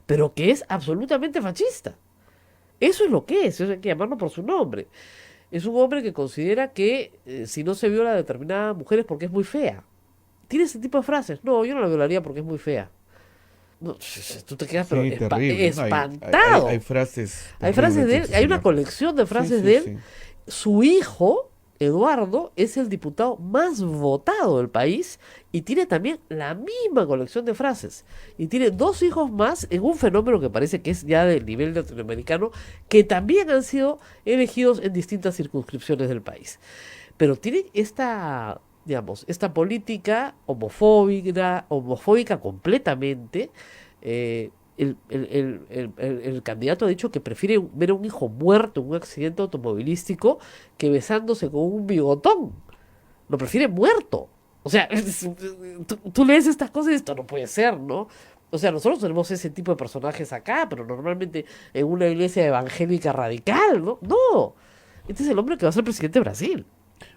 pero que es absolutamente fascista. Eso es lo que es, eso hay que llamarlo por su nombre. Es un hombre que considera que si no se viola a determinadas mujeres porque es muy fea. Tiene ese tipo de frases. No, yo no la violaría porque es muy fea. No, tú te quedas pero
Sí, terrible. No,
espantado.
hay frases.
Hay frases de él,
terribles,
hay una
señor.
colección de frases
Sí,
de
sí,
él.
sí.
Su hijo, Eduardo, es el diputado más votado del país y tiene también la misma colección de frases. Y tiene 2 hijos más en un fenómeno que parece que es ya del nivel latinoamericano, que también han sido elegidos en distintas circunscripciones del país. Pero tiene esta, digamos, esta política homofóbica completamente, el candidato ha dicho que prefiere ver a un hijo muerto en un accidente automovilístico que besándose con un bigotón. Lo prefiere muerto. O sea, tú lees estas cosas y esto no puede ser, ¿no? O sea, nosotros tenemos ese tipo de personajes acá, pero normalmente en una iglesia evangélica radical, ¿no? No. Este es el hombre que va a ser presidente de Brasil.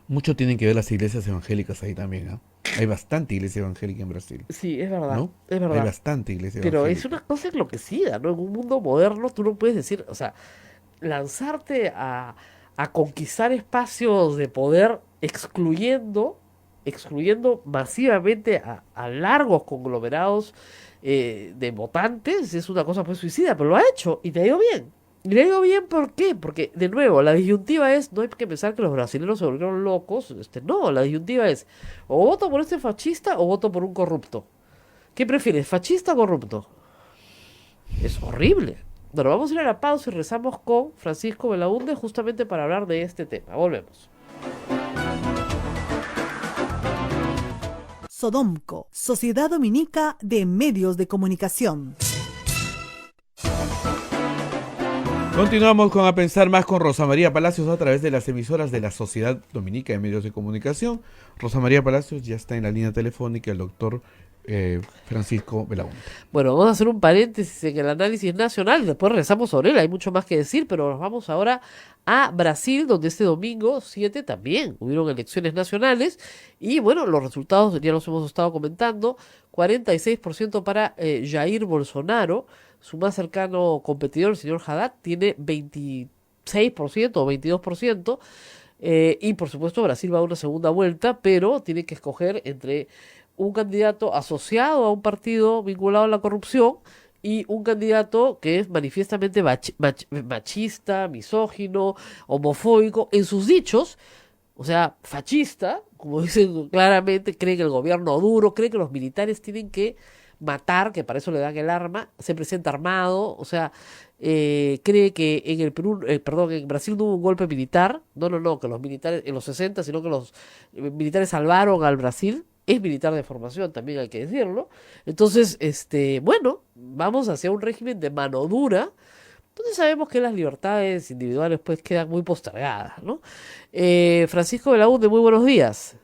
Mucho tienen que ver las iglesias evangélicas ahí también, ¿ah? Hay bastante iglesia evangélica en Brasil,
Sí, es verdad,
¿no?
es
Hay
verdad.
bastante iglesia
Pero es
evangélica.
una cosa enloquecida, ¿no? En un mundo moderno tú no puedes decir, o sea, lanzarte a conquistar espacios de poder excluyendo masivamente a largos conglomerados de votantes, es una cosa pues suicida, pero lo ha hecho y le ha ido bien. Y le ha ido bien, ¿por qué? Porque, de nuevo, la disyuntiva es, no hay que pensar que los brasileños se volvieron locos, no, la disyuntiva es, o voto por este fascista o voto por un corrupto. ¿Qué prefieres, fascista o corrupto? Es horrible. Bueno, vamos a ir a la pausa y rezamos con Francisco Belaúnde justamente para hablar de este tema. Volvemos.
Sodomco, Sociedad Dominica de Medios de Comunicación.
Continuamos con A Pensar Más con Rosa María Palacios a través de las emisoras de la Sociedad Dominica de Medios de Comunicación. Rosa María Palacios ya está en la línea telefónica, el doctor Francisco Belaúnde.
Bueno, vamos a hacer un paréntesis en el análisis nacional, después regresamos sobre él, hay mucho más que decir, pero nos vamos ahora a Brasil, donde este domingo 7 también hubieron elecciones nacionales y bueno, los resultados ya los hemos estado comentando, 46% para Jair Bolsonaro, su más cercano competidor, el señor Haddad, tiene 26% o 22%, y por supuesto Brasil va a una segunda vuelta, pero tiene que escoger entre un candidato asociado a un partido vinculado a la corrupción y un candidato que es manifiestamente machista, misógino, homofóbico en sus dichos, o sea, fascista, como dicen claramente, cree que el gobierno duro, cree que los militares tienen que matar, que para eso le dan el arma, se presenta armado, o sea, cree que en el Perú, perdón, en Brasil no hubo un golpe militar, no, que los militares, en los 60, sino que los militares salvaron al Brasil, es militar de formación, también hay que decirlo. Entonces, bueno, vamos hacia un régimen de mano dura, donde sabemos que las libertades individuales pues quedan muy postergadas, ¿no? Francisco Belaúnde, muy buenos días.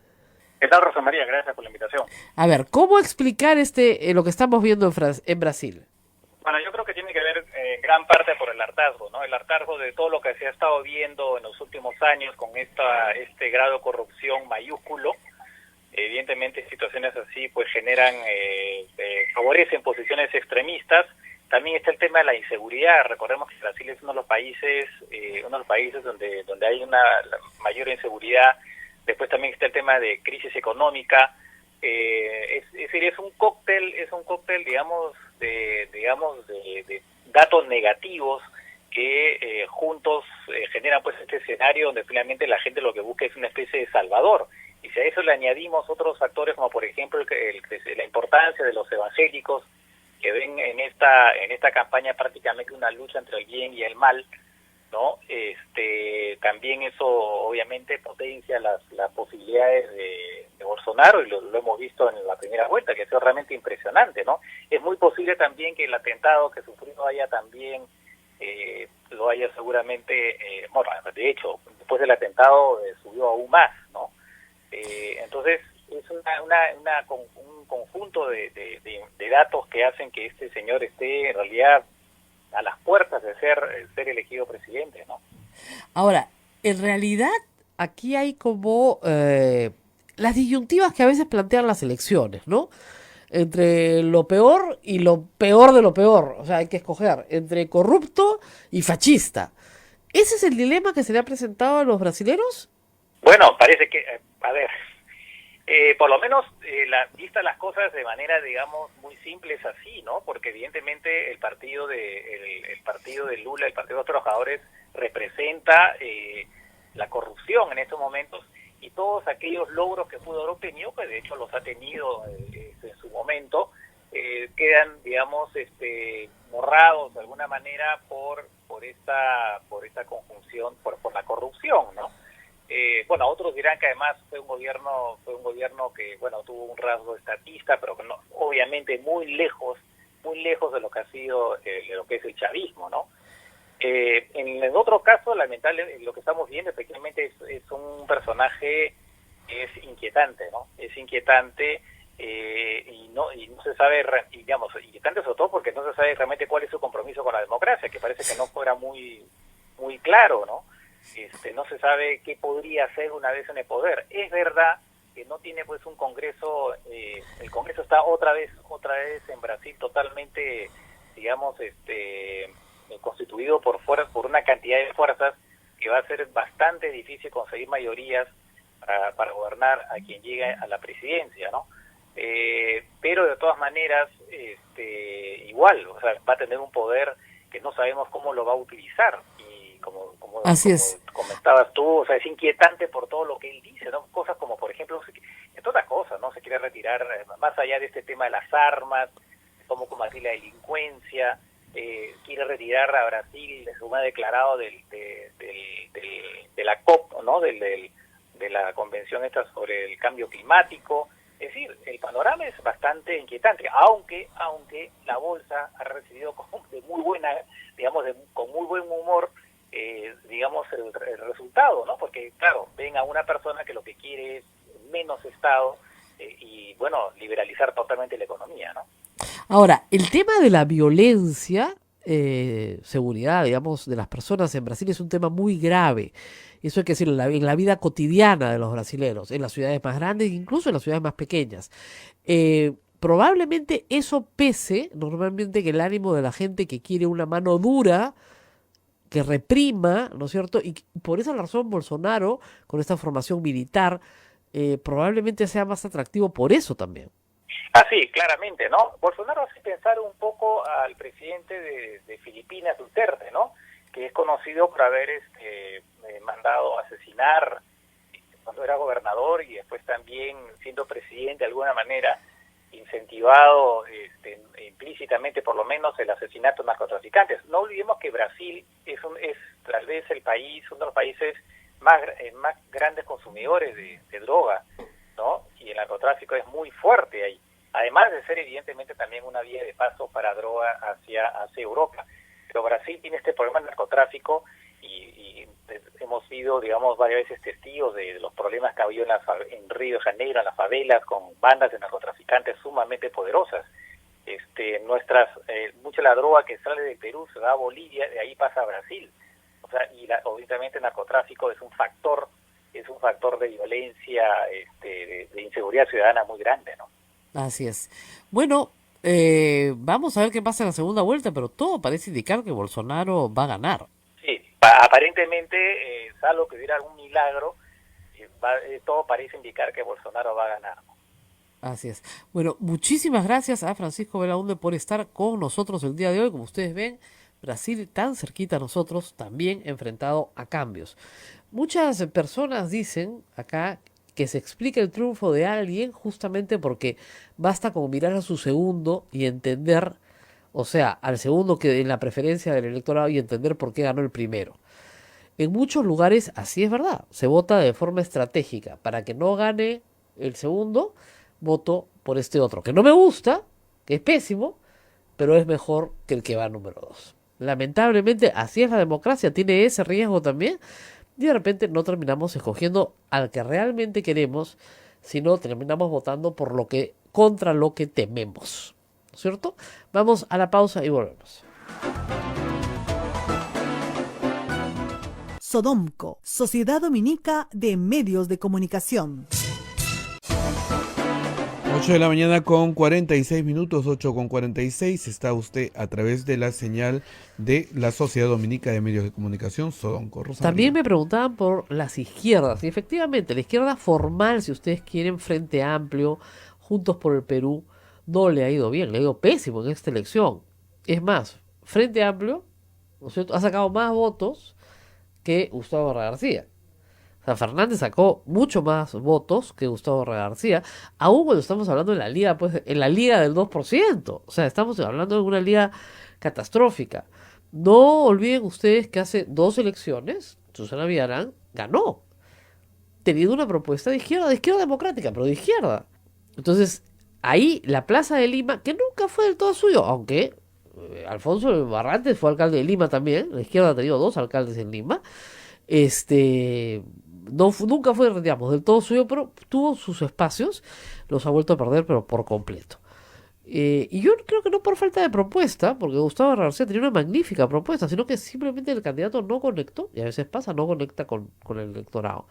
¿Qué tal, Rosa María? Gracias por la invitación.
A ver, ¿cómo explicar lo que estamos viendo en Brasil?
Bueno, yo creo que tiene que ver en gran parte por el hartazgo, ¿no? El hartazgo de todo lo que se ha estado viendo en los últimos años con este grado de corrupción mayúsculo. Evidentemente situaciones así pues generan, favorecen posiciones extremistas. También está el tema de la inseguridad. Recordemos que Brasil es uno de los países donde hay una mayor inseguridad. Después también está el tema de crisis económica. Es decir, es un cóctel, digamos, de datos negativos que juntos generan pues este escenario donde finalmente la gente lo que busca es una especie de salvador. Y si a eso le añadimos otros factores como por ejemplo la importancia de los evangélicos que ven en esta campaña prácticamente una lucha entre el bien y el mal, ¿no? También eso obviamente potencia las posibilidades de Bolsonaro y lo hemos visto en la primera vuelta, que ha sido realmente impresionante, ¿no? Es muy posible también que el atentado que sufrió haya también lo haya seguramente, bueno, de hecho, después del atentado subió aún más, ¿no? Entonces es un conjunto de datos que hacen que este señor esté en realidad a las puertas de ser elegido presidente, ¿no?
Ahora, en realidad, aquí hay como las disyuntivas que a veces plantean las elecciones, ¿no? Entre lo peor y lo peor de lo peor. O sea, hay que escoger entre corrupto y fascista. ¿Ese es el dilema que se le ha presentado a los brasileros?
Bueno, parece que, a ver, por lo menos vistas las cosas de manera, digamos, muy simple es así, ¿no? Porque evidentemente el partido de Lula, el Partido de los Trabajadores, representa la corrupción en estos momentos y todos aquellos logros que pudo haber obtenido, que de hecho los ha tenido en su momento, quedan, digamos, borrados de alguna manera por esta conjunción, por la corrupción, ¿no? Bueno, otros dirán que además fue un gobierno que, bueno, tuvo un rasgo estatista, pero que no, obviamente muy lejos muy lejos de lo que ha sido, de lo que es el chavismo, ¿no? En el otro caso, lamentable, lo que estamos viendo efectivamente es un personaje que es inquietante, ¿no? Es inquietante y no se sabe, digamos, inquietante sobre todo porque no se sabe realmente cuál es su compromiso con la democracia, que parece que no fuera muy claro, ¿no? No se sabe qué podría hacer una vez en el poder. Es verdad que no tiene pues un Congreso, el Congreso está otra vez en Brasil totalmente, digamos, constituido por una cantidad de fuerzas que va a ser bastante difícil conseguir mayorías para gobernar a quien llegue a la presidencia, ¿no? Pero de todas maneras, igual, o sea, va a tener un poder que no sabemos cómo lo va a utilizar, y como
Así es.
comentabas tú, o sea, es inquietante por todo lo que él dice, ¿no? Cosas como, por ejemplo, entre otras cosas, ¿no? Se quiere retirar, más allá de este tema de las armas, cómo combatir la delincuencia, quiere retirar a Brasil, según ha declarado, de la COP, ¿no? De la convención esta sobre el cambio climático. Es decir, el panorama es bastante inquietante, aunque la bolsa ha recibido con muy buen humor, digamos, el resultado, ¿no? Porque, claro, ven a una persona que lo que quiere es menos Estado y, bueno, liberalizar totalmente la economía, ¿no?
Ahora, el tema de la violencia, seguridad, digamos, de las personas en Brasil es un tema muy grave. Eso hay que decirlo, en la vida cotidiana de los brasileños, en las ciudades más grandes, incluso en las ciudades más pequeñas. Probablemente eso pese normalmente que el ánimo de la gente que quiere una mano dura, que reprima, ¿no es cierto? Y por esa razón Bolsonaro, con esta formación militar, probablemente sea más atractivo por eso también.
Ah, sí, claramente, ¿no? Bolsonaro hace pensar un poco al presidente de Filipinas, Duterte, ¿no? Que es conocido por haber mandado asesinar cuando era gobernador y después también siendo presidente de alguna manera incentivado implícitamente por lo menos el asesinato de narcotraficantes. No olvidemos que Brasil es tal vez uno de los países más grandes consumidores de droga, ¿no? Y el narcotráfico es muy fuerte ahí, además de ser evidentemente también una vía de paso para droga hacia Europa. Pero Brasil tiene este problema del narcotráfico y hemos sido, digamos, varias veces testigos de los problemas que ha habido en Río de Janeiro, en las favelas, con bandas de narcotraficantes sumamente poderosas. Mucha de la droga que sale de Perú se va a Bolivia, de ahí pasa a Brasil. O sea, obviamente el narcotráfico es un factor de violencia, de inseguridad ciudadana muy grande, ¿no?
Así es. Bueno, vamos a ver qué pasa en la segunda vuelta, pero todo parece indicar que Bolsonaro va a ganar.
Sí, aparentemente, salvo que hubiera algún milagro, todo parece indicar que Bolsonaro va a ganar, ¿no?
Así es. Bueno, muchísimas gracias a Francisco Belaunde por estar con nosotros el día de hoy. Como ustedes ven, Brasil tan cerquita a nosotros, también enfrentado a cambios. Muchas personas dicen acá que se explica el triunfo de alguien justamente porque basta con mirar a su segundo y entender, o sea, al segundo que en la preferencia del electorado, y entender por qué ganó el primero. En muchos lugares así es verdad, se vota de forma estratégica. Para que no gane el segundo, voto por este otro, que no me gusta, que es pésimo, pero es mejor que el que va número 2. Lamentablemente así es la democracia, tiene ese riesgo también, y de repente no terminamos escogiendo al que realmente queremos, sino terminamos votando contra lo que tememos, ¿no es cierto? Vamos a la pausa y volvemos.
Sodomco, Sociedad Dominica de Medios de Comunicación.
8 de la mañana con 46 minutos, 8 con 46. Está usted a través de la señal de la Sociedad Dominica de Medios de Comunicación, Sodomco.
También me preguntaban por las izquierdas. Y efectivamente, la izquierda formal, si ustedes quieren, Frente Amplio, Juntos por el Perú, no le ha ido bien, le ha ido pésimo en esta elección. Es más, Frente Amplio, ¿no es cierto?, ha sacado más votos que Gustavo García. O sea, Fernández sacó mucho más votos que Gustavo García, aún cuando estamos hablando de la liga, pues, en la liga del 2%. O sea, estamos hablando de una liga catastrófica. No olviden ustedes que hace 2 elecciones, Susana Villarán ganó, teniendo una propuesta de izquierda democrática, pero de izquierda. Entonces, ahí la Plaza de Lima, que nunca fue del todo suyo, aunque Alfonso Barrantes fue alcalde de Lima también, la izquierda ha tenido dos alcaldes en Lima, este, nunca fue, digamos, del todo suyo, pero tuvo sus espacios, los ha vuelto a perder, pero por completo. Y yo creo que no por falta de propuesta, porque Gustavo García tenía una magnífica propuesta, sino que simplemente el candidato no conectó, y a veces pasa, no conecta con el electorado.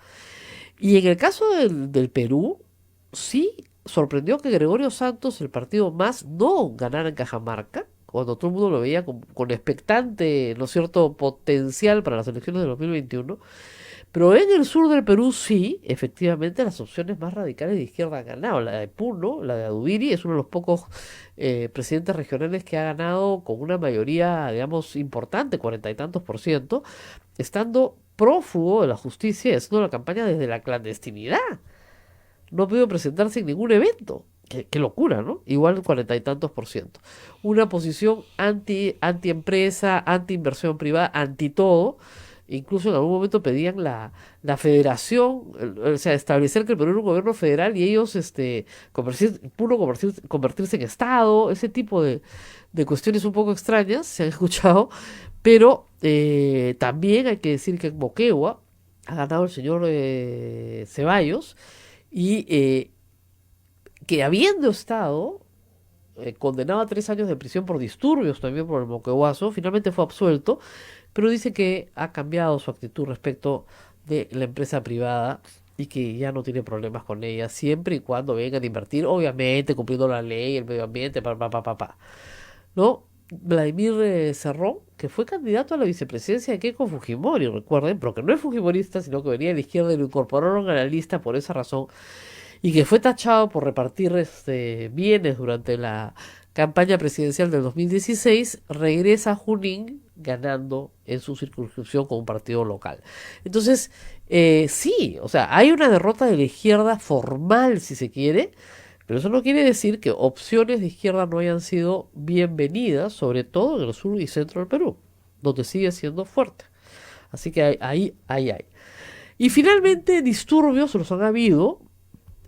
Y en el caso del Perú, sí sorprendió que Gregorio Santos, el partido más, no ganara en Cajamarca, cuando todo el mundo lo veía con expectante, ¿no es cierto?, potencial para las elecciones de 2021. Pero en el sur del Perú sí, efectivamente, las opciones más radicales de izquierda han ganado. La de Puno, la de Adubiri, es uno de los pocos presidentes regionales que ha ganado con una mayoría, digamos, importante, 40 y tantos%, estando prófugo de la justicia y haciendo la campaña desde la clandestinidad. No ha podido presentarse en ningún evento. Qué locura, ¿no? Igual 40 y tantos%. Una posición anti empresa, anti inversión privada, anti todo. Incluso en algún momento pedían la federación, o sea, establecer que el Perú era un gobierno federal y ellos convertirse en Estado, ese tipo de cuestiones un poco extrañas se han escuchado, pero también hay que decir que en Moquegua ha ganado el señor Ceballos y que habiendo estado condenado a 3 años de prisión por disturbios también por el Moqueguazo, finalmente fue absuelto, pero dice que ha cambiado su actitud respecto de la empresa privada y que ya no tiene problemas con ella, siempre y cuando vengan a invertir, obviamente cumpliendo la ley, el medio ambiente, ¿no? Vladimir Cerrón, que fue candidato a la vicepresidencia de Keiko Fujimori, recuerden, pero que no es fujimorista, sino que venía de la izquierda y lo incorporaron a la lista por esa razón, y que fue tachado por repartir bienes durante la campaña presidencial del 2016, regresa a Junín ganando en su circunscripción con un partido local. Entonces, sí, o sea, hay una derrota de la izquierda formal, si se quiere, pero eso no quiere decir que opciones de izquierda no hayan sido bienvenidas, sobre todo en el sur y centro del Perú, donde sigue siendo fuerte. Así que ahí hay. Y finalmente, disturbios los han habido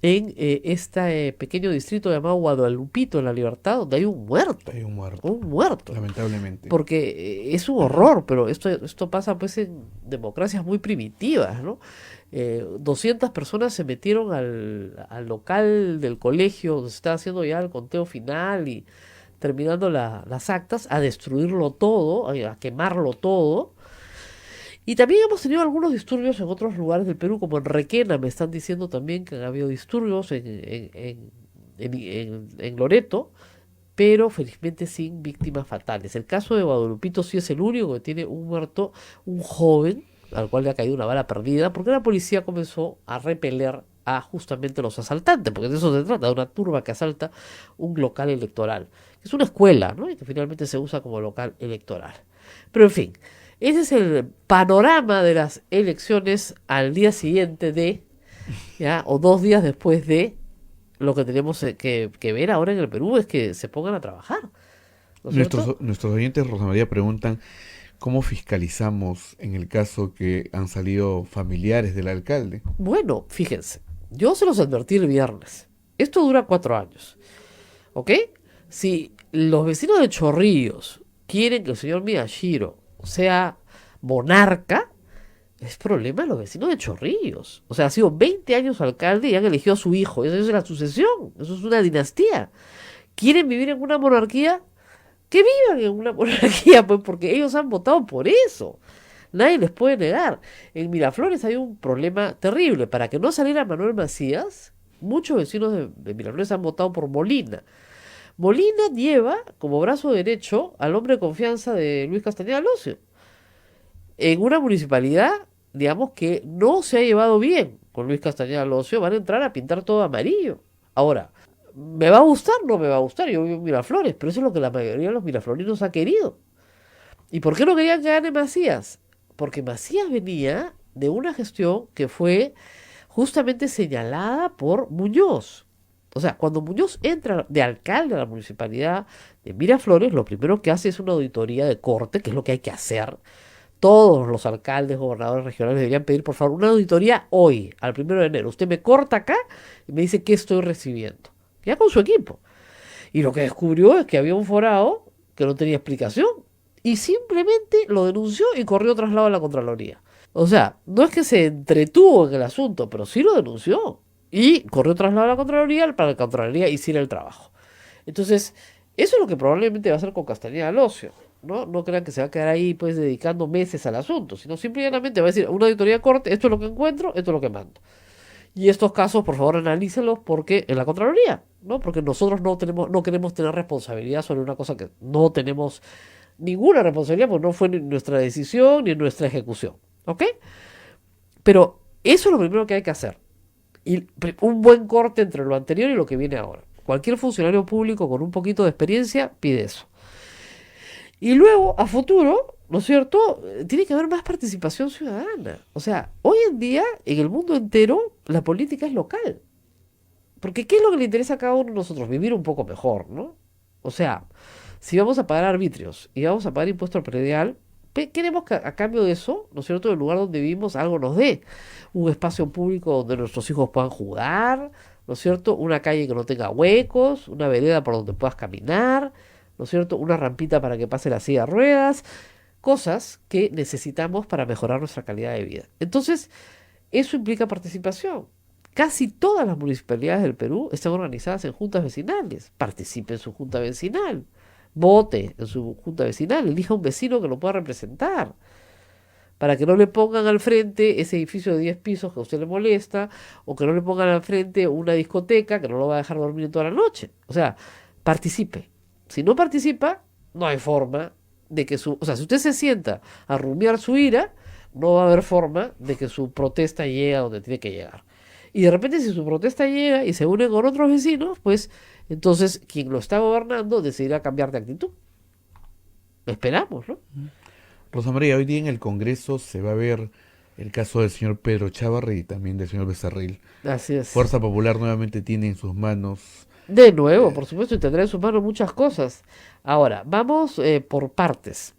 en este pequeño distrito llamado Guadalupito, en La Libertad, donde hay un muerto.
Hay un muerto.
Un muerto.
Lamentablemente.
Porque es un horror, pero esto pasa pues en democracias muy primitivas, ¿no? 200 personas se metieron al local del colegio donde se estaba haciendo ya el conteo final y terminando las actas, a destruirlo todo, a quemarlo todo. Y también hemos tenido algunos disturbios en otros lugares del Perú, como en Requena, me están diciendo también que han habido disturbios en Loreto, pero felizmente sin víctimas fatales. El caso de Guadalupito sí es el único que tiene un muerto, un joven, al cual le ha caído una bala perdida, porque la policía comenzó a repeler a justamente los asaltantes, porque de eso se trata, de una turba que asalta un local electoral, que es una escuela, ¿no? Y que finalmente se usa como local electoral. Pero en fin, ese es el panorama de las elecciones al día siguiente ¿ya? O 2 días después de. Lo que tenemos que ver ahora en el Perú es que se pongan a trabajar, ¿no es cierto?
Nuestros oyentes, Rosa María, preguntan cómo fiscalizamos en el caso que han salido familiares del alcalde.
Bueno, fíjense, yo se los advertí el viernes. Esto dura 4 años, ¿ok? Si los vecinos de Chorrillos quieren que el señor Miyashiro sea monarca, es problema de los vecinos de Chorrillos. O sea, ha sido 20 años alcalde y han elegido a su hijo. Eso es la sucesión. Eso es una dinastía. ¿Quieren vivir en una monarquía? Que vivan en una monarquía, pues, porque ellos han votado por eso. Nadie les puede negar. En Miraflores hay un problema terrible. Para que no saliera Manuel Macías, muchos vecinos de Miraflores han votado por Molina. Molina lleva como brazo derecho al hombre de confianza de Luis Castañeda Locio, en una municipalidad, digamos, que no se ha llevado bien con Luis Castañeda Locio. Van a entrar a pintar todo amarillo. Ahora, ¿me va a gustar? No me va a gustar. Yo vivo en Miraflores, pero eso es lo que la mayoría de los miraflorinos ha querido. ¿Y por qué no querían que gane Macías? Porque Macías venía de una gestión que fue justamente señalada por Muñoz. O sea, cuando Muñoz entra de alcalde a la municipalidad de Miraflores, lo primero que hace es una auditoría de corte, que es lo que hay que hacer. Todos los alcaldes, gobernadores regionales deberían pedir, por favor, una auditoría hoy, al 1 de enero. Usted me corta acá y me dice qué estoy recibiendo. ya con su equipo. Y lo que descubrió es que había un forado que no tenía explicación y simplemente lo denunció y corrió traslado a la Contraloría. O sea, no es que se entretuvo en el asunto, pero sí lo denunció y corrió traslado a la Contraloría para que la Contraloría hiciera el trabajo. Entonces, eso es lo que probablemente va a hacer con Castañeda al Ocio. ¿No? No crean que se va a quedar ahí pues dedicando meses al asunto, sino simplemente va a decir una auditoría de corte, esto es lo que encuentro, esto es lo que mando. Y estos casos, por favor, analícenlos porque en la Contraloría, ¿no? Porque nosotros no queremos tener responsabilidad sobre una cosa que no tenemos ninguna responsabilidad, porque no fue ni nuestra decisión ni nuestra ejecución, ¿ok? Pero eso es lo primero que hay que hacer. Y un buen corte entre lo anterior y lo que viene ahora. Cualquier funcionario público con un poquito de experiencia pide eso. Y luego, a futuro, ¿no es cierto? Tiene que haber más participación ciudadana. O sea, hoy en día, en el mundo entero, la política es local. Porque ¿qué es lo que le interesa a cada uno de nosotros? Vivir un poco mejor, ¿no? O sea, si vamos a pagar arbitrios y vamos a pagar impuesto al predial, queremos que a cambio de eso, ¿no es cierto?, el lugar donde vivimos algo nos dé. Un espacio público donde nuestros hijos puedan jugar, ¿no es cierto? Una calle que no tenga huecos, una vereda por donde puedas caminar, ¿no es cierto? Una rampita para que pase la silla de ruedas, cosas que necesitamos para mejorar nuestra calidad de vida. Entonces, eso implica participación. Casi todas las municipalidades del Perú están organizadas en juntas vecinales. Participe en su junta vecinal. Vote en su junta vecinal. Elija un vecino que lo pueda representar. Para que no le pongan al frente ese edificio de 10 pisos que a usted le molesta. O que no le pongan al frente una discoteca que no lo va a dejar dormir toda la noche. O sea, participe. Si no participa, no hay forma de que su... O sea, si usted se sienta a rumiar su ira, no va a haber forma de que su protesta llegue a donde tiene que llegar. Y de repente si su protesta llega y se une con otros vecinos, pues entonces quien lo está gobernando decidirá cambiar de actitud. Esperamos, ¿no?
Rosa María, hoy día en el Congreso se va a ver el caso del señor Pedro Chávarri y también del señor Becerril.
Así es.
Fuerza Popular nuevamente tiene en sus manos...
De nuevo, por supuesto, y tendrá en sus manos muchas cosas. Ahora, vamos por partes.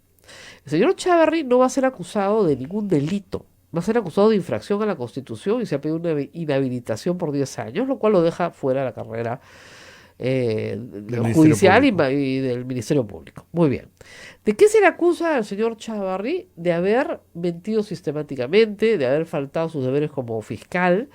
El señor Chávarri no va a ser acusado de ningún delito. Va a ser acusado de infracción a la Constitución y se ha pedido una inhabilitación por 10 años, lo cual lo deja fuera de la carrera judicial y del Ministerio Público. Muy bien. ¿De qué se le acusa al señor Chávarri? De haber mentido sistemáticamente, de haber faltado sus deberes como fiscal.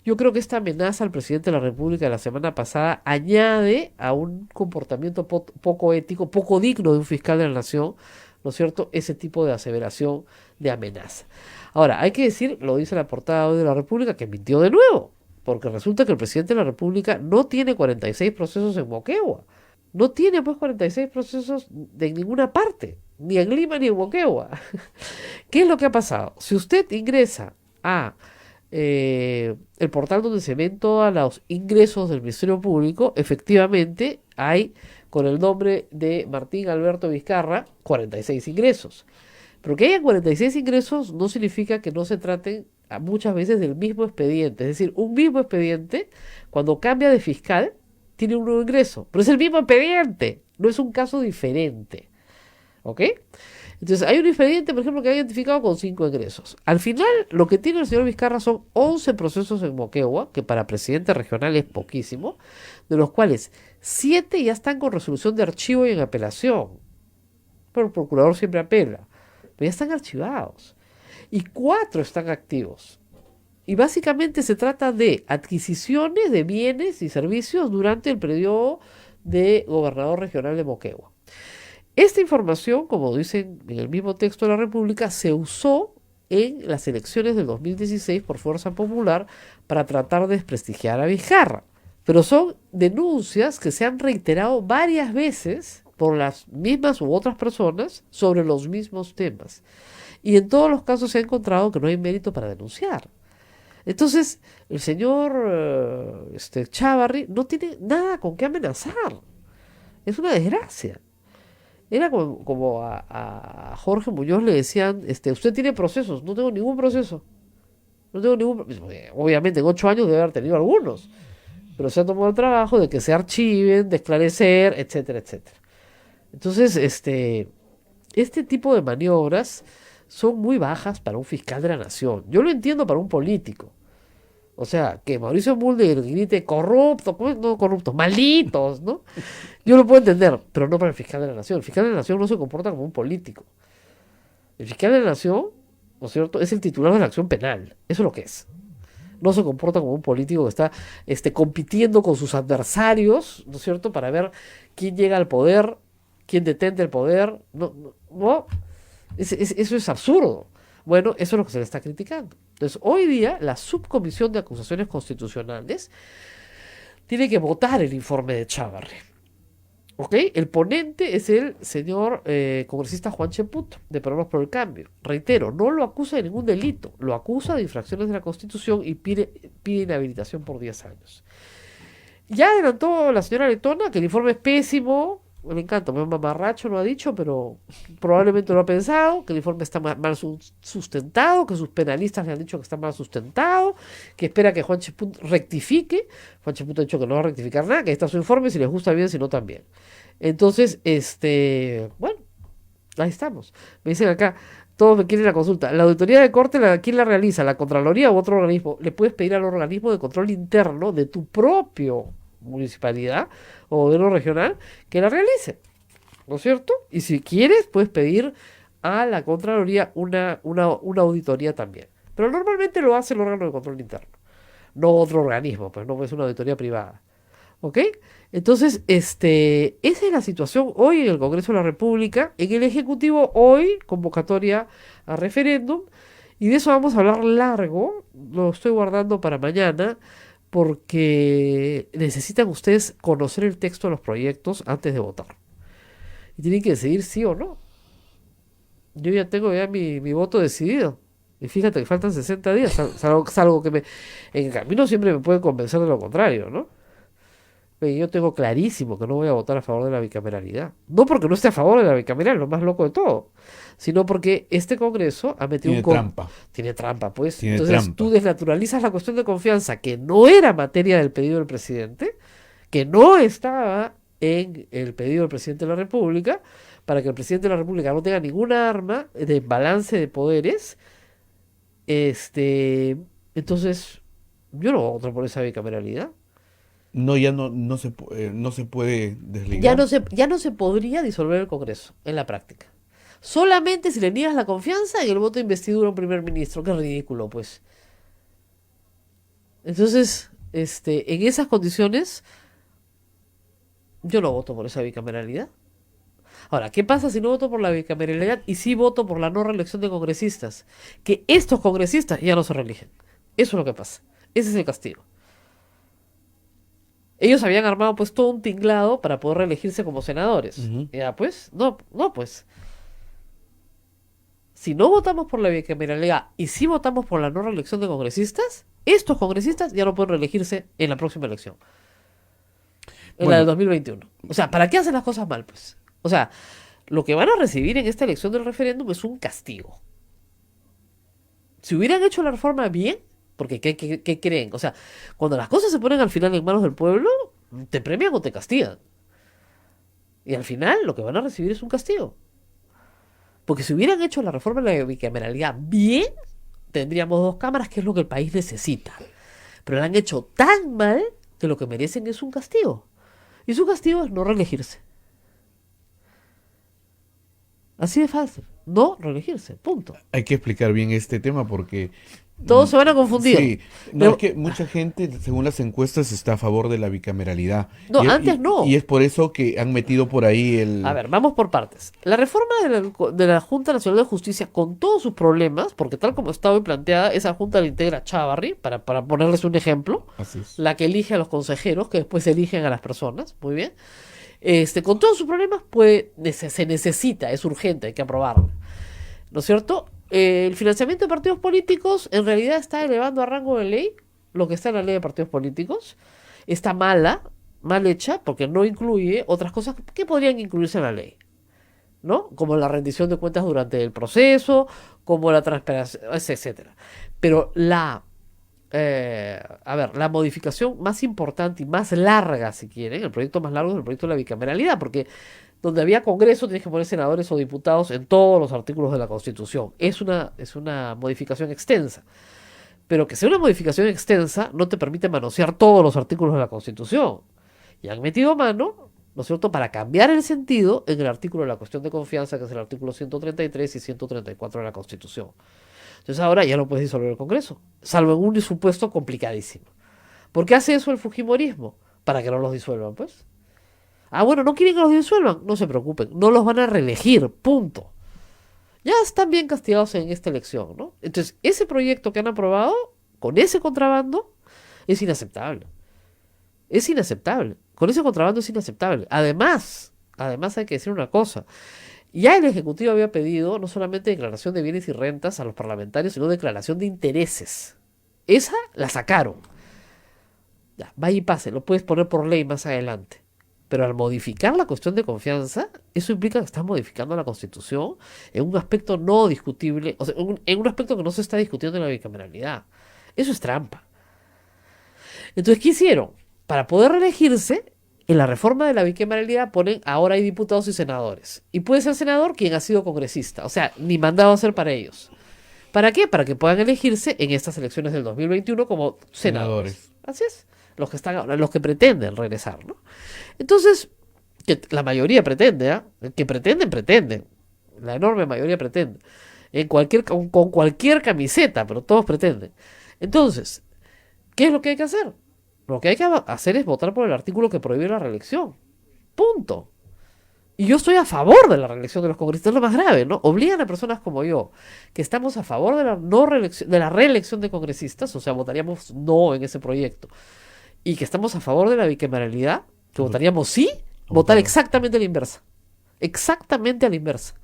Yo creo que esta amenaza al presidente de la República de la semana pasada añade a un comportamiento poco ético, poco digno de un fiscal de la nación, ¿no es cierto?, ese tipo de aseveración, de amenaza. Ahora, hay que decir, lo dice la portada hoy de la República, que mintió de nuevo, porque resulta que el presidente de la República no tiene 46 procesos en Moquegua. No tiene pues 46 procesos de ninguna parte, ni en Lima ni en Moquegua. ¿Qué es lo que ha pasado? Si usted ingresa a el portal donde se ven todos los ingresos del Ministerio Público, efectivamente hay, con el nombre de Martín Alberto Vizcarra, 46 ingresos. Pero que haya 46 ingresos no significa que no se traten muchas veces del mismo expediente. Es decir, un mismo expediente, cuando cambia de fiscal, tiene un nuevo ingreso. Pero es el mismo expediente, no es un caso diferente. ¿Ok? Entonces, hay un expediente, por ejemplo, que ha identificado con 5 ingresos. Al final, lo que tiene el señor Vizcarra son 11 procesos en Moquegua, que para presidente regional es poquísimo, de los cuales 7 ya están con resolución de archivo y en apelación. Pero el procurador siempre apela. Pero ya están archivados. Y 4 están activos. Y básicamente se trata de adquisiciones de bienes y servicios durante el periodo de gobernador regional de Moquegua. Esta información, como dicen en el mismo texto de la República, se usó en las elecciones del 2016 por Fuerza Popular para tratar de desprestigiar a Vizcarra. Pero son denuncias que se han reiterado varias veces por las mismas u otras personas sobre los mismos temas. Y en todos los casos se ha encontrado que no hay mérito para denunciar. Entonces, el señor Chávarri no tiene nada con qué amenazar. Es una desgracia. Era como a Jorge Muñoz le decían, usted tiene procesos. No tengo ningún proceso. No tengo ningún proceso. Obviamente en 8 años debe haber tenido algunos. Pero se ha tomado el trabajo de que se archiven, de esclarecer, etcétera, etcétera. Entonces, este tipo de maniobras son muy bajas para un fiscal de la nación. Yo lo entiendo para un político. O sea, que Mauricio Mulder grite corrupto, no corruptos, malditos, ¿no? Yo lo puedo entender, pero no para el fiscal de la nación. El fiscal de la nación no se comporta como un político. El fiscal de la nación, ¿no es cierto?, es el titular de la acción penal. Eso es lo que es. No se comporta como un político que está compitiendo con sus adversarios, ¿no es cierto?, para ver quién llega al poder, quién detente el poder. No, no, no. Eso es absurdo. Bueno, eso es lo que se le está criticando. Entonces, hoy día, la subcomisión de acusaciones constitucionales tiene que votar el informe de Chávarri. ¿Ok? El ponente es el señor congresista Juan Cheput, de Peruanos por el Cambio. Reitero, no lo acusa de ningún delito, lo acusa de infracciones de la Constitución y pide inhabilitación por 10 años. Ya adelantó la señora Letona que el informe es pésimo. Me encanta, mi mamarracho lo ha dicho, pero probablemente lo ha pensado, que el informe está mal sustentado, que sus penalistas le han dicho que está mal sustentado, que espera que Juan Cheput rectifique. Juan Cheput ha dicho que no va a rectificar nada, que ahí está su informe, si les gusta bien, si no también. Entonces, bueno, ahí estamos. Me dicen acá, todos me quieren la consulta. La auditoría de corte, ¿quién la realiza? ¿La Contraloría u otro organismo? Le puedes pedir al organismo de control interno de tu propio municipalidad o gobierno regional que la realice, ¿no es cierto? Y si quieres, puedes pedir a la Contraloría una auditoría también. Pero normalmente lo hace el órgano de control interno, no otro organismo, pues no es una auditoría privada. ¿Ok? Entonces, esa es la situación hoy en el Congreso de la República. En el Ejecutivo hoy, convocatoria a referéndum, y de eso vamos a hablar largo, lo estoy guardando para mañana, porque necesitan ustedes conocer el texto de los proyectos antes de votar. Y tienen que decidir sí o no. Yo ya tengo mi voto decidido. Y fíjate que faltan 60 días, salvo que en el camino siempre me pueden convencer de lo contrario, ¿no? Pero yo tengo clarísimo que no voy a votar a favor de la bicameralidad. No porque no esté a favor de la bicameral, lo más loco de todo, sino porque este Congreso ha metido
trampa.
Tiene trampa, pues.
Tiene
Entonces
trampa.
tú desnaturalizas la cuestión de confianza, que no era materia del pedido del presidente, que no estaba en el pedido del presidente de la República, para que el presidente de la República no tenga ninguna arma de balance de poderes. Entonces, yo no voto por esa bicameralidad.
No, ya no se puede desligar.
Ya no se podría disolver el Congreso en la práctica. Solamente si le niegas la confianza en el voto de investidura a un primer ministro. Qué ridículo, pues. Entonces, en esas condiciones, yo no voto por esa bicameralidad. Ahora, ¿qué pasa si no voto por la bicameralidad y sí voto por la no reelección de congresistas? Que estos congresistas ya no se reeligen. Eso es lo que pasa. Ese es el castigo. Ellos habían armado pues todo un tinglado para poder reelegirse como senadores.
Ujú.
Ya pues, no pues. Si no votamos por la bicameralidad y si votamos por la no reelección de congresistas, estos congresistas ya no pueden reelegirse en la próxima elección. En la del 2021. O sea, ¿para qué hacen las cosas mal, pues? O sea, lo que van a recibir en esta elección del referéndum es un castigo. Si hubieran hecho la reforma bien, porque ¿qué creen? O sea, cuando las cosas se ponen al final en manos del pueblo, te premian o te castigan. Y al final lo que van a recibir es un castigo. Porque si hubieran hecho la reforma de la bicameralidad bien, tendríamos 2 cámaras, que es lo que el país necesita. Pero la han hecho tan mal que lo que merecen es un castigo. Y su castigo es no reelegirse. Así de fácil. No reelegirse. Punto.
Hay que explicar bien este tema porque
Todos se van a confundir.
sí, no,
Pero-
es que mucha gente, según las encuestas, está a favor de la bicameralidad.
No, antes no.
Y es por eso que han metido por ahí el...
A ver, vamos por partes. La reforma de la Junta Nacional de Justicia, con todos sus problemas, porque tal como está hoy planteada, esa junta la integra Chávarri, para ponerles un ejemplo,
Así es.
la que elige a los consejeros, que después eligen a las personas, muy bien. Con todos sus problemas, pues se necesita, es urgente, hay que aprobarla. ¿No es cierto? El financiamiento de partidos políticos en realidad está elevando a rango de ley lo que está en la ley de partidos políticos. Está mal hecha, porque no incluye otras cosas que podrían incluirse en la ley, ¿no? Como la rendición de cuentas durante el proceso, como la transparencia, etcétera. Pero la modificación más importante y más larga, si quieren, el proyecto más largo es el proyecto de la bicameralidad, porque donde había Congreso tienes que poner senadores o diputados en todos los artículos de la Constitución. Es una modificación extensa. Pero que sea una modificación extensa no te permite manosear todos los artículos de la Constitución. Y han metido mano, ¿no es cierto?, para cambiar el sentido en el artículo de la cuestión de confianza, que es el artículo 133 y 134 de la Constitución. Entonces ahora ya no puedes disolver el Congreso, salvo en un supuesto complicadísimo. ¿Por qué hace eso el fujimorismo? Para que no los disuelvan, pues. Ah, bueno, no quieren que los disuelvan, no se preocupen, no los van a reelegir, punto. Ya están bien castigados en esta elección, ¿no? Entonces, ese proyecto que han aprobado, con ese contrabando, es inaceptable. Es inaceptable. Con ese contrabando es inaceptable. Además hay que decir una cosa. Ya el Ejecutivo había pedido no solamente declaración de bienes y rentas a los parlamentarios, sino declaración de intereses. Esa la sacaron. Ya, vaya y pase, lo puedes poner por ley más adelante. Pero al modificar la cuestión de confianza, eso implica que estás modificando la Constitución en un aspecto no discutible, o sea, en un aspecto que no se está discutiendo en la bicameralidad. Eso es trampa. Entonces, ¿qué hicieron? Para poder reelegirse, en la reforma de la bicameralidad ponen ahora hay diputados y senadores. Y puede ser senador quien ha sido congresista, o sea, ni mandado a hacer para ellos. ¿Para qué? Para que puedan elegirse en estas elecciones del 2021 como senadores. Así es. Los que pretenden regresar, ¿no? Entonces, que la mayoría pretende, ¿eh? Que pretenden. La enorme mayoría pretende. Con cualquier camiseta, pero todos pretenden. Entonces, ¿qué es lo que hay que hacer? Lo que hay que hacer es votar por el artículo que prohíbe la reelección. Punto. Y yo estoy a favor de la reelección de los congresistas, es lo más grave, ¿no? Obligan a personas como yo, que estamos a favor de la reelección de congresistas, o sea, votaríamos no en ese proyecto, y que estamos a favor de la bicameralidad, que votaríamos sí, votar exactamente a la inversa. Exactamente a la inversa.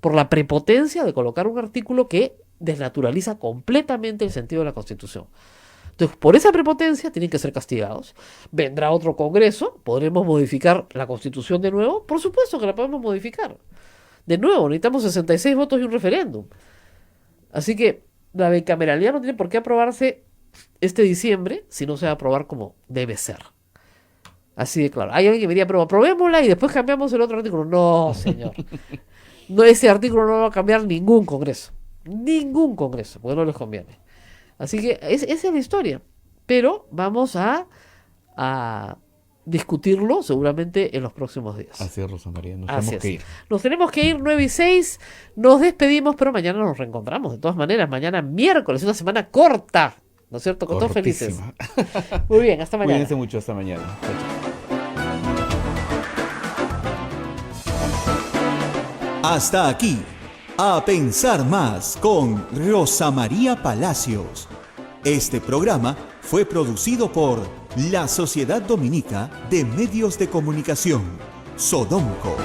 Por la prepotencia de colocar un artículo que desnaturaliza completamente el sentido de la Constitución. Entonces, por esa prepotencia tienen que ser castigados. Vendrá otro Congreso, podremos modificar la Constitución de nuevo. Por supuesto que la podemos modificar. De nuevo, necesitamos 66 votos y un referéndum. Así que la bicameralidad no tiene por qué aprobarse este diciembre si no se va a aprobar como debe ser. Así de claro. Hay alguien que me diría, pero aprobémosla y después cambiamos el otro artículo. No, señor. No, ese artículo no va a cambiar ningún Congreso. Ningún Congreso, porque no les conviene. Así que esa es la historia. Pero vamos a discutirlo seguramente en los próximos días.
Así es, Rosa María. Nos tenemos que ir.
Nos tenemos que ir 9:06. Nos despedimos, pero mañana nos reencontramos. De todas maneras, mañana miércoles, una semana corta. ¿No es cierto? Con todos felices. Muy bien, hasta mañana.
Cuídense mucho, hasta mañana. Chao, chao.
Hasta aquí, A Pensar Más con Rosa María Palacios. Este programa fue producido por la Sociedad Dominica de Medios de Comunicación, Sodomco.